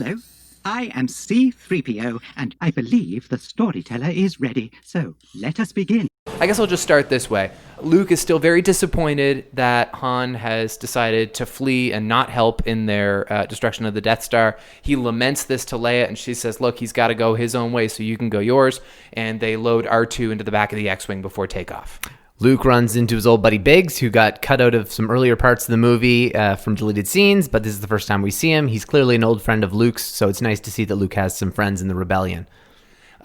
Hello, I am C-3PO, and I believe the storyteller is ready, so let us begin. I guess I'll just start this way. Luke is still very disappointed that Han has decided to flee and not help in their destruction of the Death Star. He laments this to Leia, and she says, look, he's got to go his own way so you can go yours. And they load R2 into the back of the X-Wing before takeoff. Luke runs into his old buddy Biggs, who got cut out of some earlier parts of the movie from deleted scenes, but this is the first time we see him. He's clearly an old friend of Luke's, so it's nice to see that Luke has some friends in the rebellion.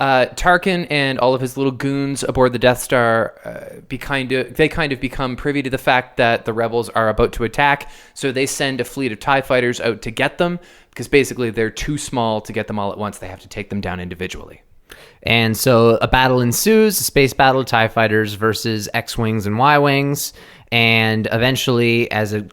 Tarkin and all of his little goons aboard the Death Star, they kind of become privy to the fact that the rebels are about to attack, so they send a fleet of TIE fighters out to get them, because basically they're too small to get them all at once. They have to take them down individually. And so a battle ensues, a space battle, TIE fighters versus X-Wings and Y-Wings. And eventually,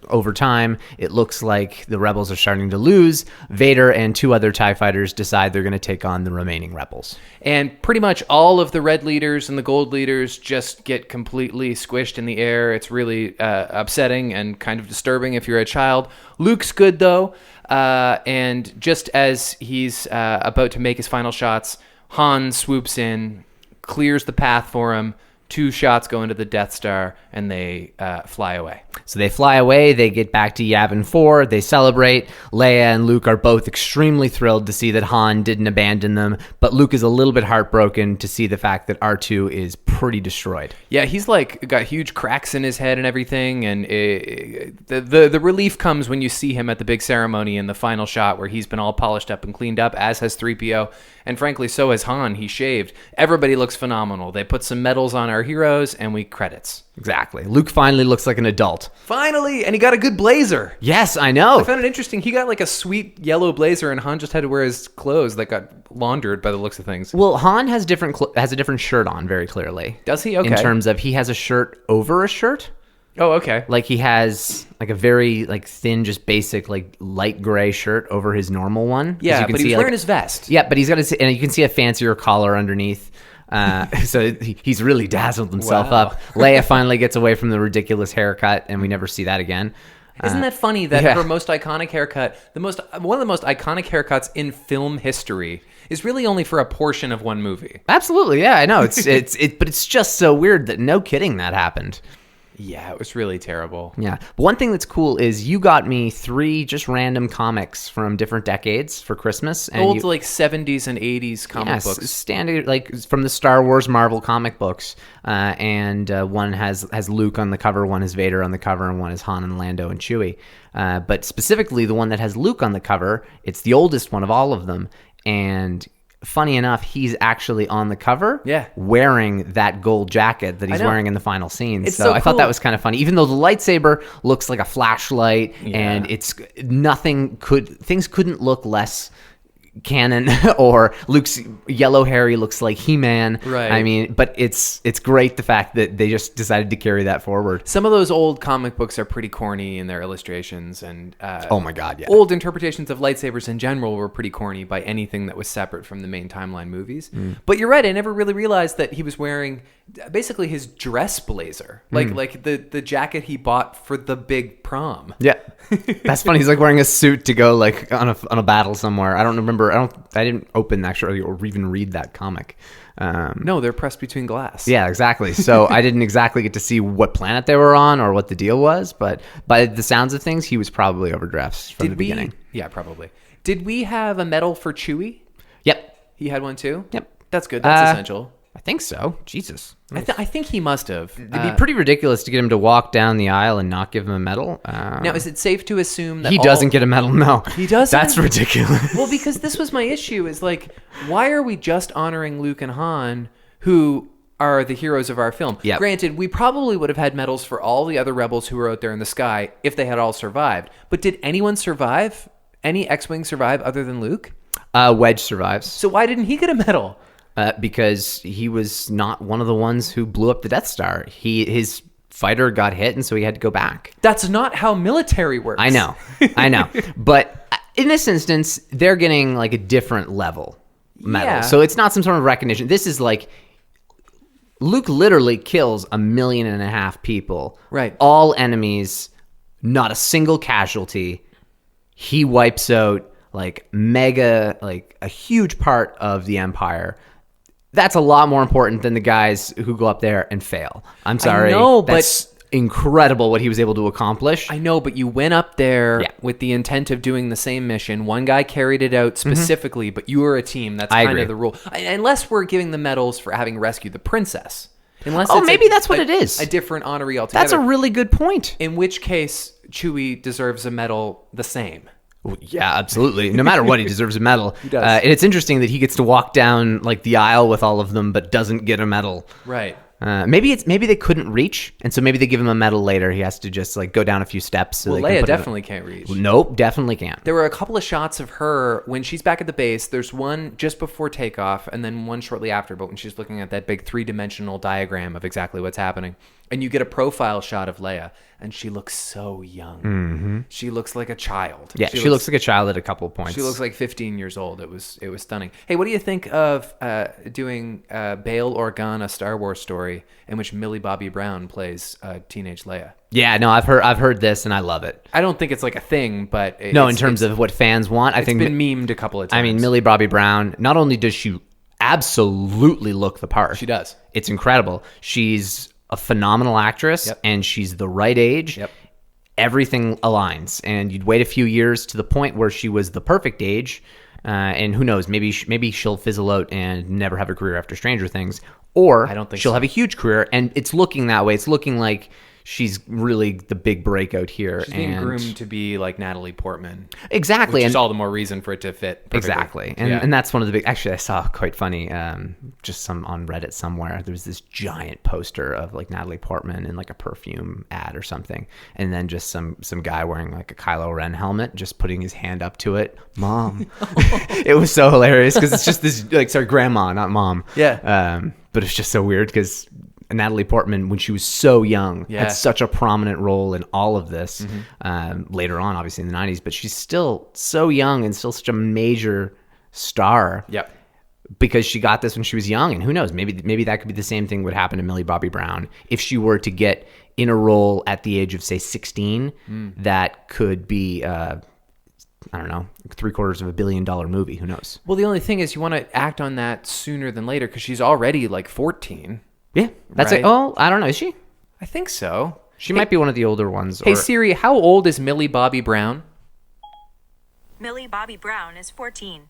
over time, it looks like the rebels are starting to lose. Vader and two other TIE fighters decide they're going to take on the remaining rebels. And pretty much all of the red leaders and the gold leaders just get completely squished in the air. It's really upsetting and kind of disturbing if you're a child. Luke's good, though. And just as he's about to make his final shots, Han swoops in, clears the path for him. 2 shots go into the Death Star, and they fly away. So they fly away, they get back to Yavin 4, they celebrate. Leia and Luke are both extremely thrilled to see that Han didn't abandon them, but Luke is a little bit heartbroken to see the fact that R2 is pretty destroyed. Yeah, he's got huge cracks in his head and everything, and the relief comes when you see him at the big ceremony in the final shot where he's been all polished up and cleaned up, as has 3PO, and frankly, so has Han. He shaved. Everybody looks phenomenal. They put some medals on our heroes, and we credits. Exactly. Luke finally looks like an adult. Finally! And he got a good blazer. Yes, I know. I found it interesting. He got like a sweet yellow blazer, and Han just had to wear his clothes that got laundered by the looks of things. Well, Han has a different shirt on, very clearly. Does he? Okay. In terms of he has a shirt over a shirt. Oh, okay. Like he has like a very like thin, just basic like light gray shirt over his normal one. Yeah, but he's wearing his vest. Yeah, but he's got and you can see a fancier collar underneath. So he's really dazzled himself up. Leia finally gets away from the ridiculous haircut, and we never see that again. Isn't that funny that her most iconic haircut, one of the most iconic haircuts in film history, is really only for a portion of one movie? Absolutely, yeah, I know. But it's just so weird that no kidding that happened. Yeah, it was really terrible. Yeah. But one thing that's cool is you got me 3 just random comics from different decades for Christmas. And old like 70s and 80s comic books. Standard, like from the Star Wars Marvel comic books. And one has Luke on the cover, one has Vader on the cover, and one is Han and Lando and Chewie. But specifically the one that has Luke on the cover, it's the oldest one of all of them. And funny enough, he's actually on the cover wearing that gold jacket that he's wearing in the final scene. So I thought that was kind of funny. Even though the lightsaber looks like a flashlight and things couldn't look less canon, or Luke's yellow hair, he looks like He-Man. Right. I mean, but it's great the fact that they just decided to carry that forward. Some of those old comic books are pretty corny in their illustrations, and oh my god, yeah. Old interpretations of lightsabers in general were pretty corny by anything that was separate from the main timeline movies. But you're right, I never really realized that he was wearing basically his dress blazer, like the jacket he bought for the big prom. Yeah. That's funny. He's like wearing a suit to go like on a battle somewhere. I don't remember. I didn't open actually or even read that comic. No, they're pressed between glass. Yeah, exactly. So I didn't exactly get to see what planet they were on or what the deal was, but by the sounds of things, he was probably overdressed from the beginning. Yeah, probably. Did we have a medal for Chewie? Yep. He had one too? Yep. That's good. That's essential. I think so. Jesus. I think he must have. It'd be pretty ridiculous to get him to walk down the aisle and not give him a medal. Now, is it safe to assume that he doesn't get a medal? No. He doesn't? That's ridiculous. Well, because this was my issue, is like, why are we just honoring Luke and Han, who are the heroes of our film? Yep. Granted, we probably would have had medals for all the other rebels who were out there in the sky if they had all survived. But did anyone survive? Any X-Wing survive other than Luke? Wedge survives. So why didn't he get a medal? Because he was not one of the ones who blew up the Death Star. His fighter got hit, and so he had to go back. That's not how military works. I know. But in this instance, they're getting like a different level medal. Yeah. So it's not some sort of recognition. This is like Luke literally kills 1.5 million people. Right. All enemies, not a single casualty. He wipes out like mega, like a huge part of the Empire. That's a lot more important than the guys who go up there and fail. I'm sorry. I know, but that's incredible what he was able to accomplish. I know, but you went up there Yeah. with the intent of doing the same mission. One guy carried it out specifically, but you were a team. That's I kind agree. of the rule. Unless we're giving the medals for having rescued the princess. Unless Oh, it's maybe that's what it is. A different honoree altogether. That's a really good point. In which case, Chewie deserves a medal the same. Well, yeah, absolutely. No matter what, he deserves a medal. He does. And it's interesting that he gets to walk down like the aisle with all of them, but doesn't get a medal. Right. Maybe they couldn't reach, and so maybe they give him a medal later. He has to just like go down a few steps. So Well, they can Leia put definitely can't reach. Nope, definitely can't. There were a couple of shots of her when she's back at the base. There's one just before takeoff and then one shortly after, but when she's looking at that big 3-dimensional diagram of exactly what's happening. And you get a profile shot of Leia, and she looks so young. Mm-hmm. She looks like a child. Yeah, she looks like a child at a couple of points. She looks like 15 years old. It was stunning. Hey, what do you think of doing Bail Organa Star Wars story in which Millie Bobby Brown plays teenage Leia? Yeah, no, I've heard this, and I love it. I don't think it's like a thing, but No, in terms of what fans want, I think it's been memed a couple of times. I mean, Millie Bobby Brown, not only does she absolutely look the part. She does. It's incredible. She's a phenomenal actress, Yep. and she's the right age. Yep. Everything aligns, and you'd wait a few years to the point where she was the perfect age, and who knows, maybe she'll fizzle out and never have a career after Stranger Things, or I don't think she'll so. have a huge career, and it's looking that way. It's looking like she's really the big breakout here. She's being and groomed to be like Natalie Portman. exactly, Which and is all the more reason for it to fit perfectly. exactly, and Yeah. and that's one of the big. Actually, I saw quite funny, just some on Reddit somewhere. There was this giant poster of like Natalie Portman in like a perfume ad or something, and then just some guy wearing like a Kylo Ren helmet, just putting his hand up to it, Mom. It was so hilarious because it's just this like sorry, Grandma, not Mom. Yeah. But it's just so weird because Natalie Portman, when she was so young, Yeah. had such a prominent role in all of this. Later on, obviously in the 90s, but she's still so young and still such a major star. Yep. Because she got this when she was young, and who knows? Maybe that could be the same thing would happen to Millie Bobby Brown if she were to get in a role at the age of say 16. That could be. I don't know, $750 million movie. Who knows? Well, the only thing is you want to act on that sooner than later because she's already like 14. Yeah, that's Right. it. Oh, I don't know. Is she? I think so. She might be one of the older ones. Hey or- Siri, how old is Millie Bobby Brown? Millie Bobby Brown is 14.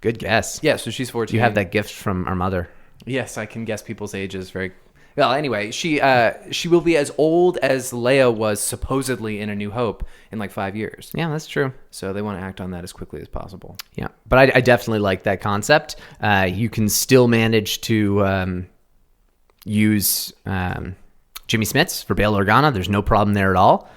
Good guess. Yeah, so she's 14. You have that gift from our mother. Yes, I can guess people's ages very well. Anyway, she will be as old as Leia was supposedly in A New Hope in like 5 years. Yeah, that's true. So they want to act on that as quickly as possible. Yeah, but I definitely like that concept. You can still manage to use Jimmy Smits for Bail Organa. There's no problem there at all.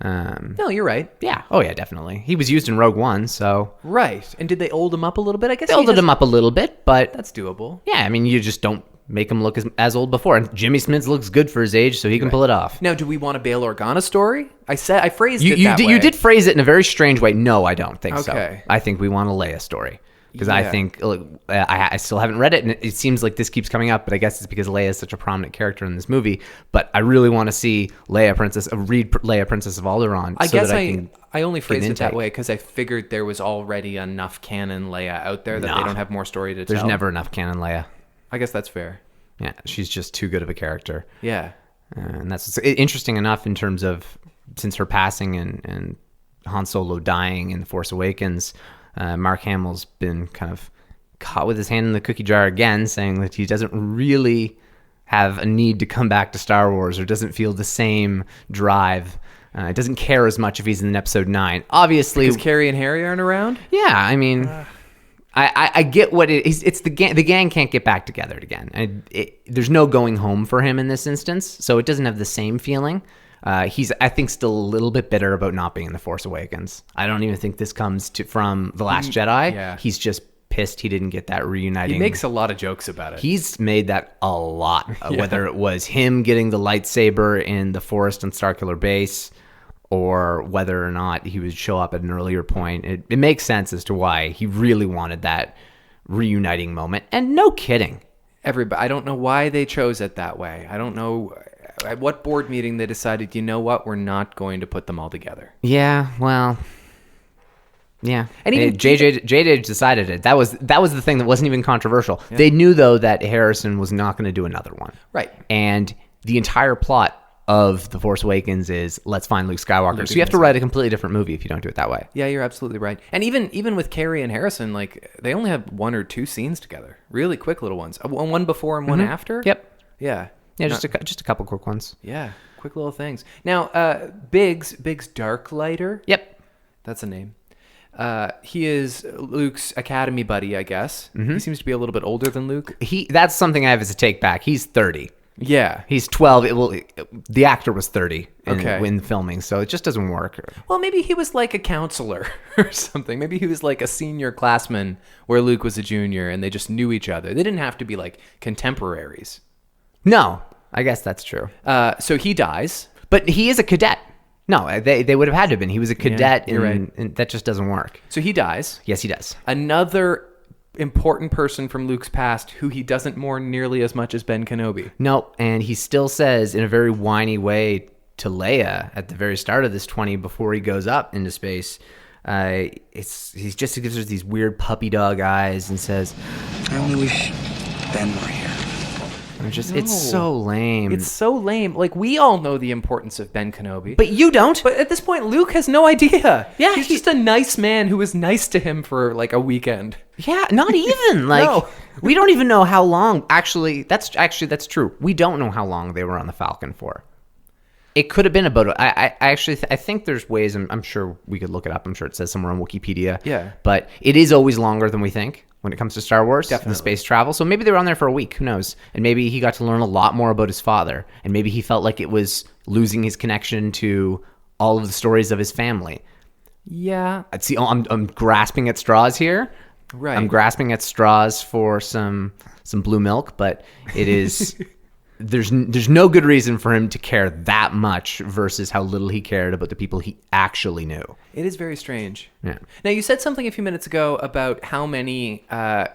No, you're right. Yeah. Oh, yeah, definitely. He was used in Rogue One, so Right. And did they old him up a little bit? I guess they olded him up a little bit, but That's doable. yeah, I mean, you just don't make him look as old before. And Jimmy Smits looks good for his age, so he can pull it off. Now, do we want a Bail Organa story? I phrased You it that way. you did phrase it in a very strange way. No, I don't think so. Okay. I think we want a Leia story. Because I Yeah. think I still haven't read it, and it seems like this keeps coming up. But I guess it's because Leia is such a prominent character in this movie. But I really want to see read Princess of Alderaan. I so guess that I only phrased an it that intake. way because I figured there was already enough canon Leia out there that Nah. they don't have more story to There's tell. never enough canon Leia. I guess that's fair. Yeah, she's just too good of a character. Yeah. And that's interesting enough in terms of since her passing and Han Solo dying in The Force Awakens, Mark Hamill's been kind of caught with his hand in the cookie jar again, saying that he doesn't really have a need to come back to Star Wars or doesn't feel the same drive. Doesn't care as much if he's in Episode 9. Obviously, Because Carrie and Harry aren't around? yeah, I mean, I get what it is. It's the gang can't get back together again. There's no going home for him in this instance, so it doesn't have the same feeling. He's, I think, still a little bit bitter about not being in The Force Awakens. I don't even think this comes from The Last Jedi. Yeah. He's just pissed he didn't get that reuniting. He makes a lot of jokes about it. He's made that a lot, whether it was him getting the lightsaber in the forest on Starkiller Base or whether or not he would show up at an earlier point. It makes sense as to why he really wanted that reuniting moment. And no kidding. Everybody, I don't know why they chose it that way. I don't know at what board meeting they decided, you know what, we're not going to put them all together. Yeah, well, Yeah, And even JJ decided it. That was the thing that wasn't even controversial. Yeah. They knew though that Harrison was not going to do another one. Right. And the entire plot of The Force Awakens is let's find Luke Skywalker. So you have to write a completely different movie if you don't do it that way. Yeah, you're absolutely right. And even with Carrie and Harrison, like they only have 1 or 2 scenes together. Really quick little ones. One before and one after. Yep. Yeah. Yeah, just a couple quick ones. Yeah, quick little things. Now, Biggs Darklighter. Yep. That's a name. He is Luke's academy buddy, I guess. He seems to be a little bit older than Luke. That's something I have as a take back. He's 30. Yeah. He's 12. The actor was 30 in filming, so it just doesn't work. Well, maybe he was like a counselor or something. Maybe he was like a senior classman where Luke was a junior and they just knew each other. They didn't have to be like contemporaries. No, I guess that's true. So he dies. But he is a cadet. No, they would have had to have been. He was a cadet, you're and that just doesn't work. So he dies. Yes, he does. Another important person from Luke's past who he doesn't mourn nearly as much as Ben Kenobi. No, and he still says in a very whiny way to Leia at the very start of this 20 before he goes up into space. He gives her these weird puppy dog eyes and says, I only wish Ben were here. It's so lame. It's so lame. Like, we all know the importance of Ben Kenobi. But you don't. But at this point, Luke has no idea. Yeah. He's just a nice man who was nice to him for, like, a weekend. Yeah, not even. Like, No. We don't even know how long. Actually, that's true. We don't know how long they were on the Falcon for. It could have been about. I think there's ways. I'm sure we could look it up. I'm sure it says somewhere on Wikipedia. Yeah. But it is always longer than we think when it comes to Star Wars. Definitely. The space travel. So maybe they were on there for a week. Who knows? And maybe he got to learn a lot more about his father. And maybe he felt like it was losing his connection to all of the stories of his family. Yeah. See, I'm grasping at straws here. Right. I'm grasping at straws for some blue milk, but it is there's no good reason for him to care that much versus how little he cared about the people he actually knew. It is very strange. Yeah. Now, you said something a few minutes ago about how many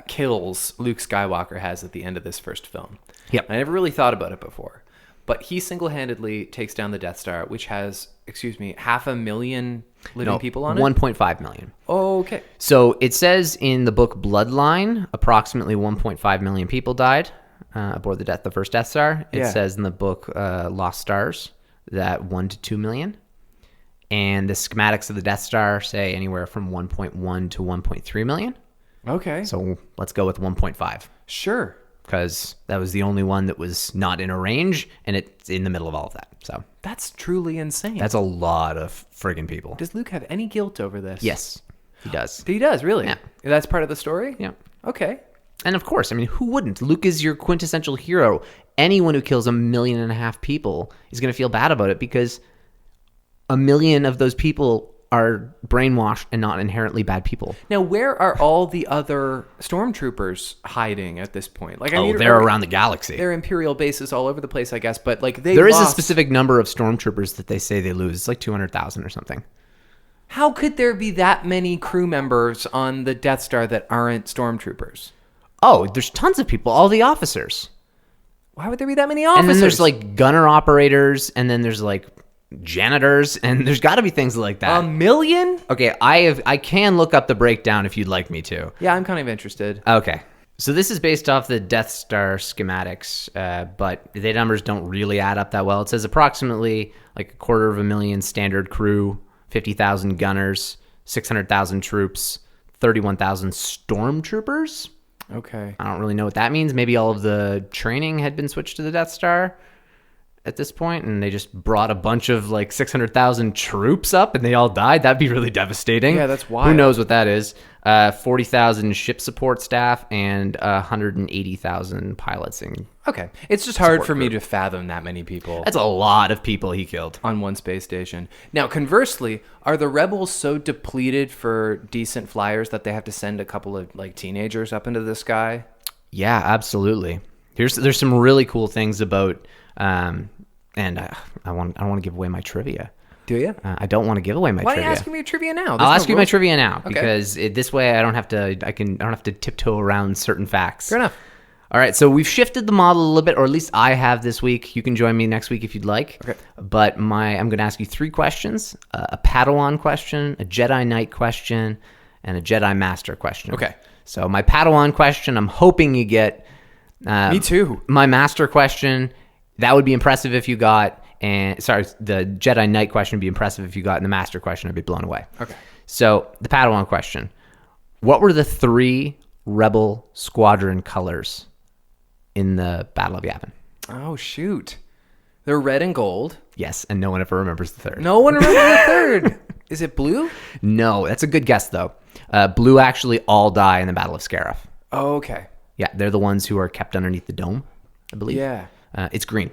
kills Luke Skywalker has at the end of this first film. Yep. I never really thought about it before. But he single-handedly takes down the Death Star, which has, 500,000 living people on it? 1.5 million. Oh, okay. So it says in the book Bloodline, approximately 1.5 million people died aboard the first Death Star. It says in the book Lost Stars that 1 to 2 million. And the schematics of the Death Star say anywhere from 1.1 to 1.3 million. Okay. So let's go with 1.5. Sure. Because that was the only one that was not in a range, and it's in the middle of all of that. So That's truly insane. that's a lot of friggin' people. Does Luke have any guilt over this? Yes, he does. He does, really? Yeah. That's part of the story? Yeah. Okay. And of course, I mean, who wouldn't? Luke is your quintessential hero. Anyone who kills 1.5 million people is going to feel bad about it because 1 million of those people are brainwashed and not inherently bad people. Now, where are all the other stormtroopers hiding at this point? Like, They're around the galaxy. They're Imperial bases all over the place, I guess. But like, There is a specific number of stormtroopers that they say they lose. It's like 200,000 or something. How could there be that many crew members on the Death Star that aren't stormtroopers? Oh, there's tons of people. All the officers. Why would there be that many officers? And then there's like gunner operators, and then there's like janitors, and there's got to be things like that. 1 million? Okay, I can look up the breakdown if you'd like me to. Yeah, I'm kind of interested. Okay. So this is based off the Death Star schematics, but the numbers don't really add up that well. It says approximately like 250,000 standard crew, 50,000 gunners, 600,000 troops, 31,000 stormtroopers. Okay. I don't really know what that means. Maybe all of the training had been switched to the Death Star at this point, and they just brought a bunch of like 600,000 troops up and they all died. That'd be really devastating. Yeah, that's wild. Who knows what that is? 40,000 ship support staff and 180,000 pilots. Okay. It's just hard for me to fathom that many people. That's a lot of people he killed. On one space station. Now, conversely, are the rebels so depleted for decent flyers that they have to send a couple of like teenagers up into the sky? Yeah, absolutely. There's some really cool things about, and I don't want to give away my trivia. Do you? I don't want to give away my Why trivia. are you asking me your trivia now? I'll ask you my trivia now Okay. because this way I don't have to tiptoe around certain facts. Fair enough. All right, so we've shifted the model a little bit, or at least I have this week. You can join me next week if you'd like. Okay. But I'm going to ask you 3 questions: a Padawan question, a Jedi Knight question, and a Jedi Master question. Okay. So my Padawan question, I'm hoping you get. Me too. My Master question, that would be impressive if you got. And sorry, the Jedi Knight question would be impressive if you got, and the Master question, I'd be blown away. Okay. So the Padawan question: what were the 3 Rebel Squadron colors in the Battle of Yavin? Oh, shoot. They're red and gold. Yes, and no one ever remembers the 3rd. No one remembers the third. Is it blue? No, that's a good guess, though. Blue actually all die in the Battle of Scarif. Oh, okay. Yeah, they're the ones who are kept underneath the dome, I believe. Yeah. It's green.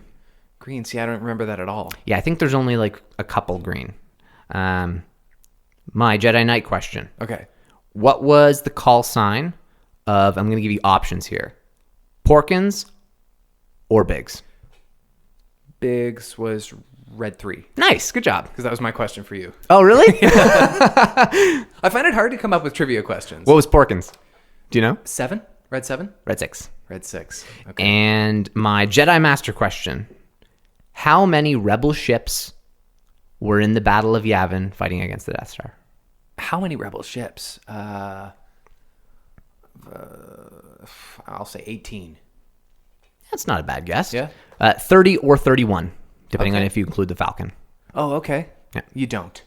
Green. See, I don't remember that at all. Yeah, I think there's only like a couple green. My Jedi Knight question. Okay. What was the call sign of, I'm going to give you options here, Porkins or Biggs? Biggs was red 3. Nice, good job. Because that was my question for you. Oh, really? I find it hard to come up with trivia questions. What was Porkins? Do you know? 7? Red 7? Red 6. Red 6. Okay. And my Jedi Master question. How many Rebel ships were in the Battle of Yavin fighting against the Death Star? How many rebel ships? I'll say 18. That's not a bad guess. Yeah. 30 or 31, depending on Okay. if you include the Falcon. Oh, okay. Yeah. You don't.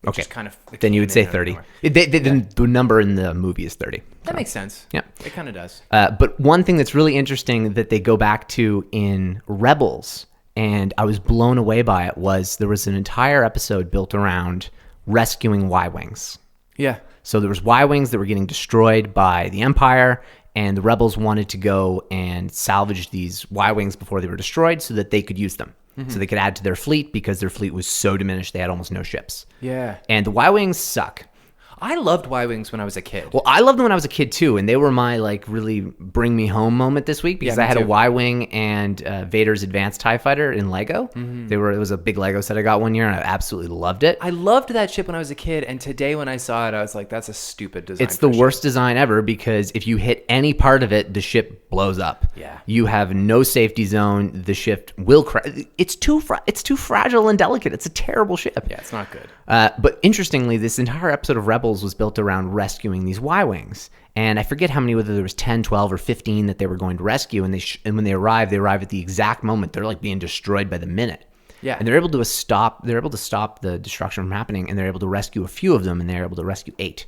It Okay. just kind of, it Then you came would say in out of 30. nowhere. The number in the movie is 30. That makes sense. Yeah. It kind of does. But one thing that's really interesting that they go back to in Rebels, and I was blown away by it, was there was an entire episode built around rescuing Y-Wings. Yeah. So there was Y-Wings that were getting destroyed by the Empire, and the Rebels wanted to go and salvage these Y-Wings before they were destroyed so that they could use them. So they could add to their fleet because their fleet was so diminished they had almost no ships. Yeah. And the Y-Wings suck. I loved Y-Wings when I was a kid. Well, I loved them when I was a kid too, and they were my like really bring me home moment this week because Yeah, I me had a too. Y-Wing and Vader's Advanced TIE Fighter in Lego. It was a big Lego set I got one year, and I absolutely loved it. I loved that ship when I was a kid, and today when I saw it, I was like, that's a stupid design. It's the worst design ever because if you hit any part of it, the ship blows up. Yeah. You have no safety zone. The ship will crash. It's too fragile and delicate. It's a terrible ship. Yeah, it's not good. But interestingly, this entire episode of Rebels was built around rescuing these Y-Wings. And I forget how many, whether there was 10, 12, or 15 that they were going to rescue. And and when they arrive at the exact moment. They're like being destroyed by the minute. Yeah. And they're able to stop the destruction from happening, and they're able to rescue a few of them, and they're able to rescue 8.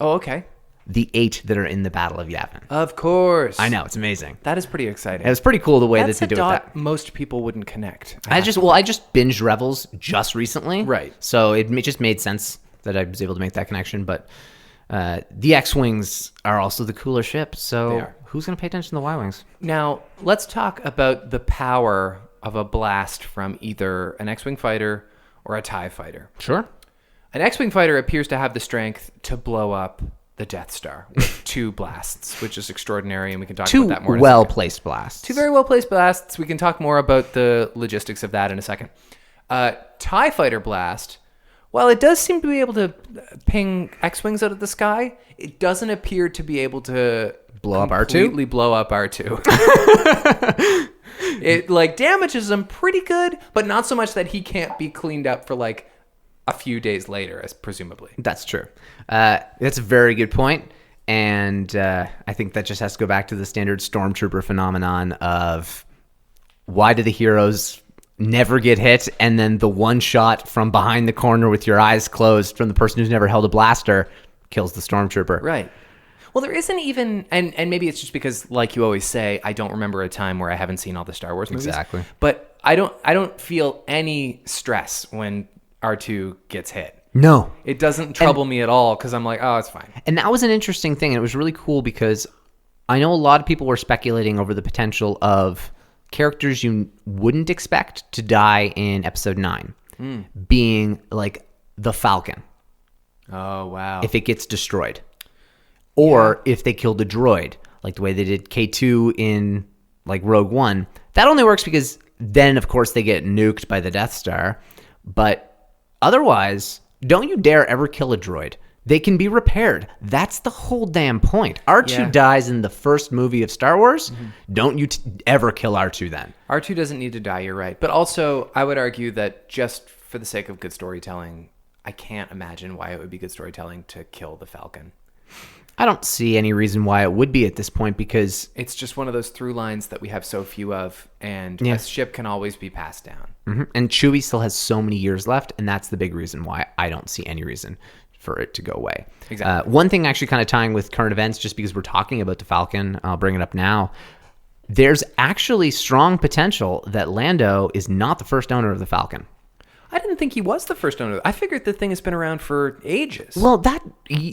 Oh, okay. The 8 that are in the Battle of Yavin. Of course. I know, it's amazing. That is pretty exciting. It was pretty cool the way That's that they a do it with dot that. most people wouldn't connect. I just binged Rebels just recently. Right. So it just made sense that I was able to make that connection. But the X-Wings are also the cooler ship. They So are. who's going to pay attention to the Y-Wings? Now, let's talk about the power of a blast from either an X-Wing fighter or a TIE fighter. Sure. An X-Wing fighter appears to have the strength to blow up the Death Star with 2 blasts, which is extraordinary, and we can talk Two about that more in a well second. placed blasts. 2 very well-placed blasts. We can talk more about the logistics of that in a second. TIE fighter blast, while it does seem to be able to ping X-Wings out of the sky, it doesn't appear to be able to Blow up R2? completely blow up R2. It like damages him pretty good, but not so much that he can't be cleaned up for like a few days later, as presumably. That's true. That's a very good point. And I think that just has to go back to the standard stormtrooper phenomenon of why do the heroes never get hit, and then the one shot from behind the corner with your eyes closed from the person who's never held a blaster kills the stormtrooper. Right. Well, there isn't even, and maybe it's just because, like you always say, I don't remember a time where I haven't seen all the Star Wars movies. Exactly. But I don't feel any stress when R2 gets hit. No. It doesn't trouble me at all because I'm like, oh, it's fine. And that was an interesting thing. And it was really cool because I know a lot of people were speculating over the potential of characters you wouldn't expect to die in episode 9 being like the Falcon Oh, wow. if it gets destroyed, or if they kill the droid like the way they did K2 in like Rogue One. That only works because then of course they get nuked by the Death Star, but otherwise don't you dare ever kill a droid, They can be repaired. That's the whole damn point. R2 Yeah. dies in the first movie of Star Wars. Don't you ever kill R2 then. R2 doesn't need to die, you're right. But also, I would argue that just for the sake of good storytelling, I can't imagine why it would be good storytelling to kill the Falcon. I don't see any reason why it would be at this point because... It's just one of those through lines that we have so few of, and Yeah. a ship can always be passed down. And Chewie still has so many years left, and that's the big reason why I don't see any reason for it to go away. Exactly. One thing actually kind of tying with current events, just because we're talking about the Falcon, I'll bring it up now. There's actually strong potential that Lando is not the first owner of the Falcon. I didn't think he was the first owner. I figured the thing has been around for ages. Well, that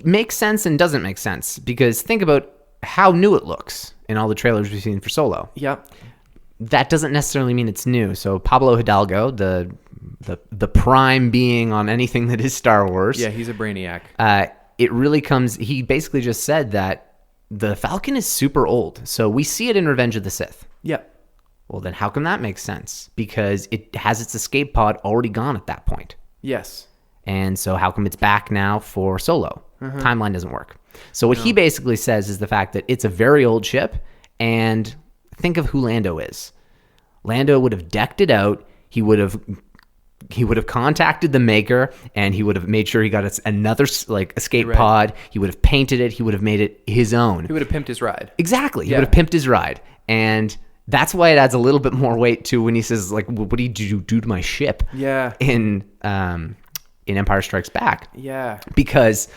makes sense and doesn't make sense, because think about how new it looks in all the trailers we've seen for Solo. Yeah. That doesn't necessarily mean it's new. So Pablo Hidalgo, the prime being on anything that is Star Wars. Yeah, he's a brainiac. It really comes... He basically just said that the Falcon is super old. So we see it in Revenge of the Sith. Yep. Well, then how come that makes sense? Because it has its escape pod already gone at that point. Yes. And so how come it's back now for Solo? Timeline doesn't work. So what he basically says is the fact that it's a very old ship, and think of who Lando is. Lando would have decked it out. He would have contacted the maker, and he would have made sure he got another escape pod. He would have painted it. He would have made it his own. He would have pimped his ride. Exactly. He Yeah. would have pimped his ride. And that's why it adds a little bit more weight to when he says, like, what did you do to my ship? Yeah. In Empire Strikes Back. Yeah. Because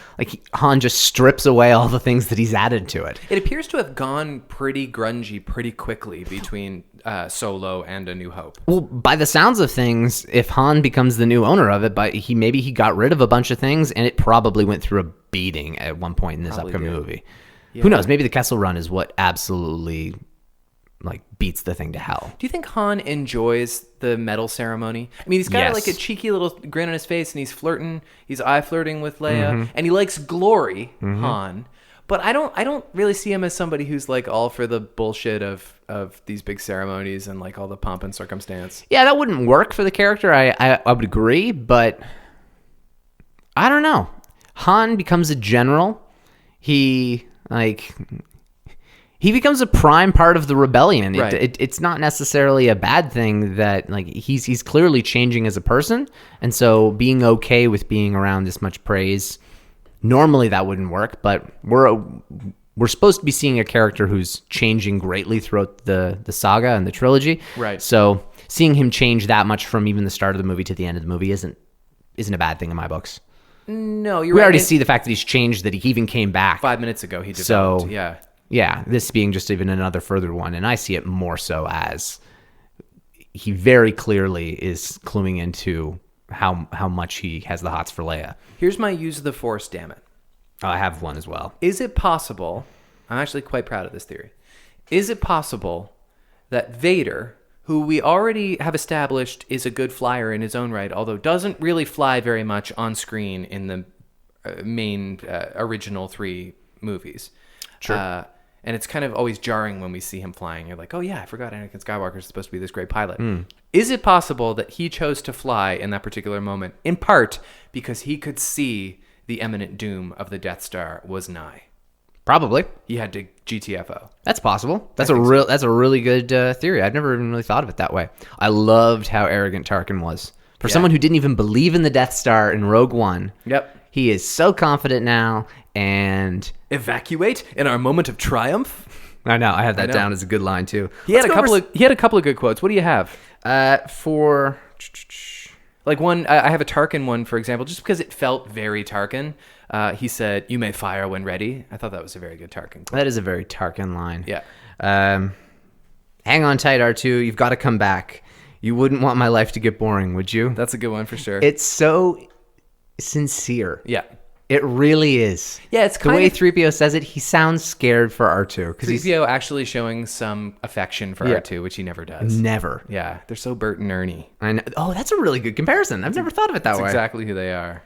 Han just strips away all the things that he's added to it. It appears to have gone pretty grungy pretty quickly between Solo and A New Hope. Well, by the sounds of things, if Han becomes the new owner of it, maybe he got rid of a bunch of things, and it probably went through a beating at one point in this upcoming movie. Yeah. Who knows? Maybe the Kessel Run is what absolutely beats the thing to hell. Do you think Han enjoys the medal ceremony? I mean, he's got Yes. a cheeky little grin on his face, and he's flirting. He's eye flirting with Leia, and he likes glory, Han. But I don't really see him as somebody who's all for the bullshit of these big ceremonies and all the pomp and circumstance. Yeah, that wouldn't work for the character. I would agree, but I don't know. Han becomes a general. He becomes a prime part of the rebellion. Right. It's not necessarily a bad thing that he's clearly changing as a person, and so being okay with being around this much praise, normally that wouldn't work. But we're supposed to be seeing a character who's changing greatly throughout the saga and the trilogy. Right. So seeing him change that much from even the start of the movie to the end of the movie isn't a bad thing in my books. No, you're We right. already And see the fact that he's changed, that he even came back. 5 minutes ago he So- developed. Yeah. Yeah, this being just even another further one, and I see it more so as he very clearly is cluing into how much he has the hots for Leia. Here's my use of the Force, damn it. I have one as well. Is it possible, I'm actually quite proud of this theory, is it possible that Vader, who we already have established is a good flyer in his own right, although doesn't really fly very much on screen in the main original 3 movies. Sure. And it's kind of always jarring when we see him flying. You're like, oh yeah, I forgot Anakin Skywalker is supposed to be this great pilot. Is it possible that he chose to fly in that particular moment, in part because he could see the imminent doom of the Death Star was nigh? Probably. He had to GTFO. That's possible. That's a really good theory. I've never even really thought of it that way. I loved how arrogant Tarkin was. For someone who didn't even believe in the Death Star in Rogue One. Yep. He is so confident now, and Evacuate in our moment of triumph. I know I have that know. down as a good line too. He had a couple of good quotes. What do you have? For One, I have a Tarkin one, for example, just because it felt very Tarkin. He said, "You may fire when ready." I thought that was a very good Tarkin quote. that is a very Tarkin line. Yeah. Hang on tight, R2. You've got to come back. You wouldn't want my life to get boring, would you? That's a good one for sure. It's so sincere. Yeah. It really is. Yeah, it's the kind way of 3PO says it. He sounds scared for R2 because he's 3PO actually showing some affection for R2, which he never does. never. Yeah, they're so Bert and Ernie. I know. Oh, that's a really good comparison. I've never thought of it that That's way. exactly who they are.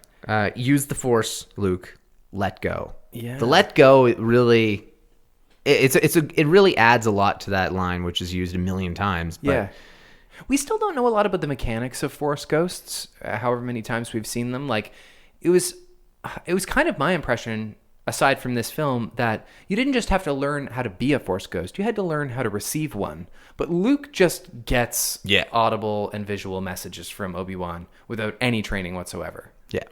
Use the Force, Luke. Let go. Yeah. The let go. It really. It really adds a lot to that line, which is used a million times. But Yeah. We still don't know a lot about the mechanics of Force ghosts, however many times we've seen them. It was it was kind of my impression, aside from this film, that you didn't just have to learn how to be a Force ghost. You had to learn how to receive one. But Luke just gets audible and visual messages from Obi-Wan without any training whatsoever. Yeah.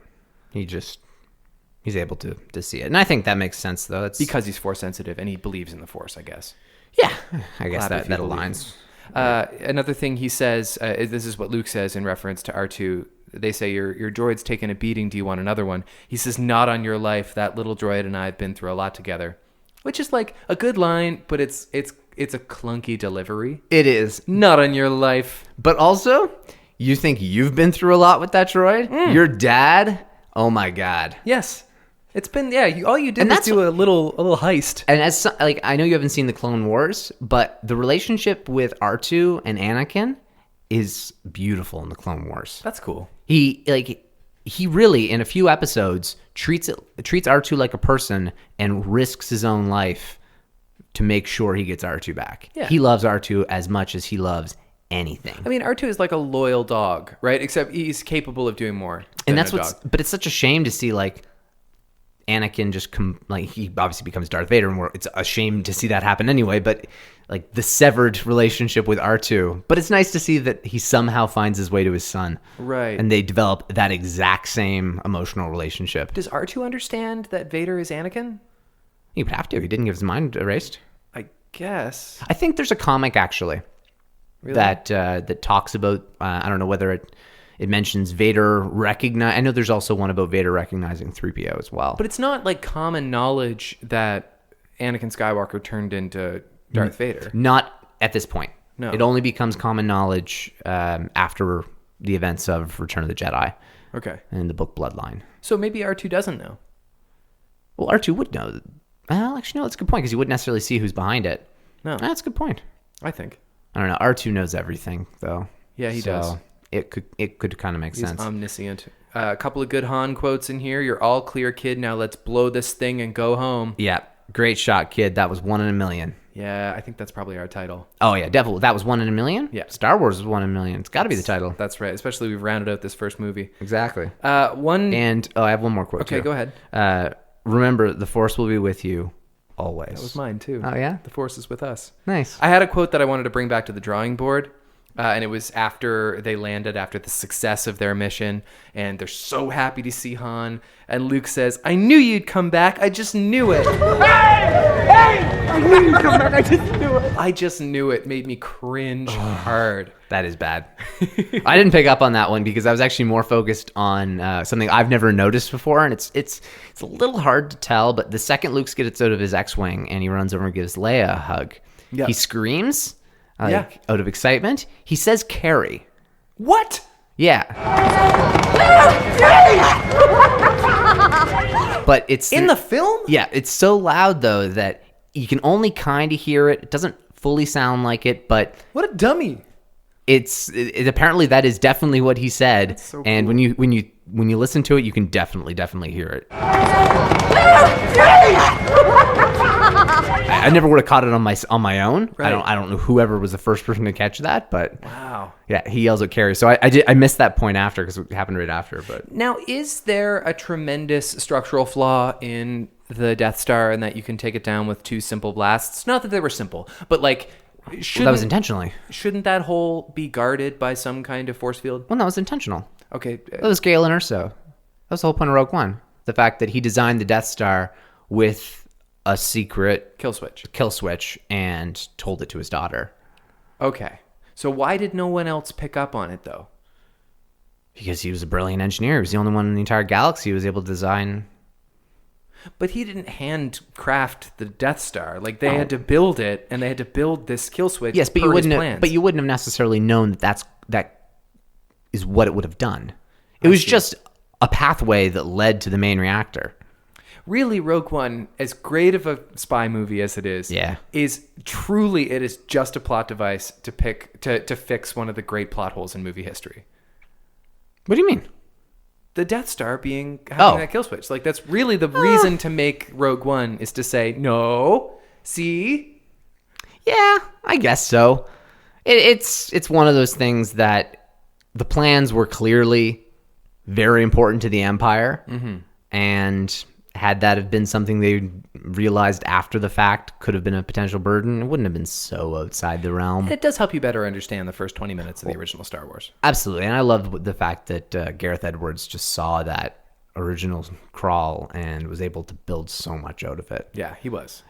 He's able to see it. And I think that makes sense, though. That's because he's Force sensitive and he believes in the Force, I guess. Yeah. I guess that aligns. Another thing he says, this is what Luke says in reference to R2. They say, your droid's taken a beating. Do you want another one? He says, not on your life. That little droid and I have been through a lot together. Which is like a good line, but it's a clunky delivery. It is. Not on your life. But also, you think you've been through a lot with that droid? Your dad? Oh my God. Yes. It's been, all you did was do a little heist. And I know you haven't seen the Clone Wars, but the relationship with R2 and Anakin is beautiful in the Clone Wars. That's cool. He really, in a few episodes, treats R2 like a person and risks his own life to make sure he gets R2 back. Yeah. He loves R2 as much as he loves anything. I mean, R2 is like a loyal dog, right? Except he's capable of doing more. And that's but it's such a shame to see like Anakin just he obviously becomes Darth Vader, and it's a shame to see that happen anyway, but like the severed relationship with R2. But it's nice to see that he somehow finds his way to his son. Right. And they develop that exact same emotional relationship. Does R2 understand that Vader is Anakin? He would have to. He didn't get his mind erased. I guess. I think there's a comic actually that talks about, I don't know whether it mentions Vader I know there's also one about Vader recognizing 3PO as well. But it's not like common knowledge that Anakin Skywalker turned into Darth Vader. Not at this point. No. It only becomes common knowledge after the events of Return of the Jedi. Okay. And the book Bloodline. So maybe R2 doesn't know. Well, R2 would know. Well, actually, no, that's a good point because you wouldn't necessarily see who's behind it. No. That's a good point. I think. I don't know. R2 knows everything, though. Yeah, he does. It could kind of make sense. He's omniscient. A couple of good Han quotes in here. You're all clear, kid. Now let's blow this thing and go home. Yeah. Great shot, kid. That was 1 in a million. Yeah, I think that's probably our title. Oh, yeah. Definitely. That was 1 in a million? Yeah. Star Wars was 1 in a million. It's got to be the title. That's right. Especially we've rounded out this first movie. Exactly. And I have one more quote. Okay, too. go ahead. Remember, the Force will be with you always. That was mine, too. Oh, yeah? The Force is with us. Nice. I had a quote that I wanted to bring back to the drawing board. And it was after they landed, after the success of their mission, and they're so happy to see Han. And Luke says, "I knew you'd come back. I just knew it." Hey! I knew you'd come back. I just knew it. I just knew it. Made me cringe hard. That is bad. I didn't pick up on that one because I was actually more focused on something I've never noticed before, and it's a little hard to tell. But the second Luke gets out of his X-wing and he runs over and gives Leia a hug, he screams. Out of excitement. He says Carrie. What? Yeah. But it's... In the film? Yeah, it's so loud, though, that you can only kind of hear it. It doesn't fully sound like it, but... What a dummy. It apparently that is definitely what he said. That's so and cool. when you listen to it, you can definitely hear it. I never would have caught it on my own. Right. I don't know whoever was the first person to catch that, but wow. Yeah, he yells at Carrie. So I missed that point after because it happened right after. But now, is there a tremendous structural flaw in the Death Star in that you can take it down with 2 simple blasts? Not that they were simple, but like, that was intentionally. Shouldn't that hole be guarded by some kind of force field? Well, that was intentional. Okay. That was Galen Erso. That was the whole point of Rogue One. The fact that he designed the Death Star with a secret kill switch and told it to his daughter. Okay. So why did no one else pick up on it, though? Because he was a brilliant engineer. He was the only one in the entire galaxy who was able to design. But he didn't handcraft the Death Star. Like, they had to build it, and they had to build this kill switch. Yes, but you wouldn't have necessarily known that is what it would have done. It was just a pathway that led to the main reactor. Really, Rogue One, as great of a spy movie as it is, is truly, it is just a plot device to fix one of the great plot holes in movie history. What do you mean? The Death Star having that kill switch. Like, that's really the reason to make Rogue One, is to say, no, see? Yeah, I guess so. It's one of those things that the plans were clearly very important to the Empire. Mm-hmm. And had that have been something they realized after the fact could have been a potential burden, it wouldn't have been so outside the realm. It does help you better understand the first 20 minutes of the original Star Wars. Absolutely. And I love the fact that Gareth Edwards just saw that original crawl and was able to build so much out of it. Yeah, he was.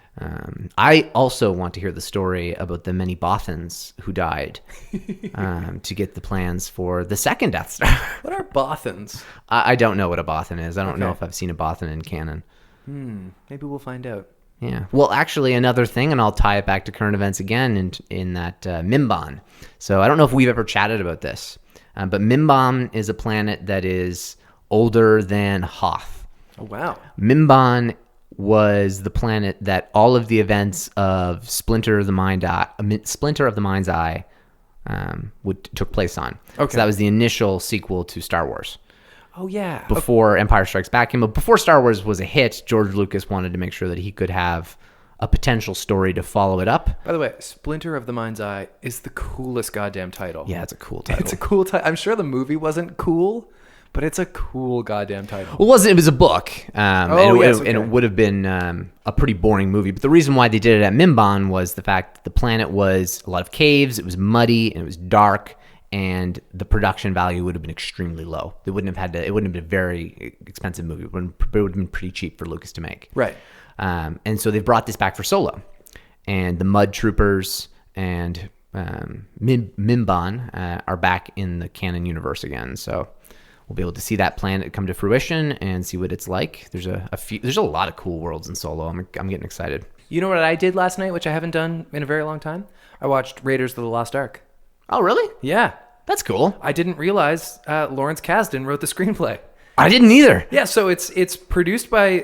I also want to hear the story about the many Bothans who died to get the plans for the second Death Star. What are Bothans? I don't know what a Bothan is. I don't know Okay. if I've seen a Bothan in canon. Maybe we'll find out. Yeah. Well, actually, another thing, and I'll tie it back to current events again in that Mimban. So I don't know if we've ever chatted about this, but Mimban is a planet that is older than Hoth. Oh, wow. Mimban was the planet that all of the events of Splinter of the Mind's Eye took place on. Okay. So that was the initial sequel to Star Wars. Oh, yeah. Before Empire Strikes Back came up, before Star Wars was a hit, George Lucas wanted to make sure that he could have a potential story to follow it up. By the way, Splinter of the Mind's Eye is the coolest goddamn title. Yeah, it's a cool title. It's a cool title. I'm sure the movie wasn't cool, but it's a cool goddamn title. Well, it was a book, and okay. it would have been a pretty boring movie. But the reason why they did it at Mimban was the fact that the planet was a lot of caves, it was muddy, and it was dark, and the production value would have been extremely low. It wouldn't have been a very expensive movie. It would have been pretty cheap for Lucas to make. Right. And so they've brought this back for Solo, and the Mud Troopers and Mimban are back in the canon universe again. So we'll be able to see that planet come to fruition and see what it's like. There's a lot of cool worlds in Solo. I'm getting excited. You know what I did last night, which I haven't done in a very long time? I watched Raiders of the Lost Ark. Oh, really? Yeah. That's cool. I didn't realize Lawrence Kasdan wrote the screenplay. I didn't either. Yeah, so it's produced by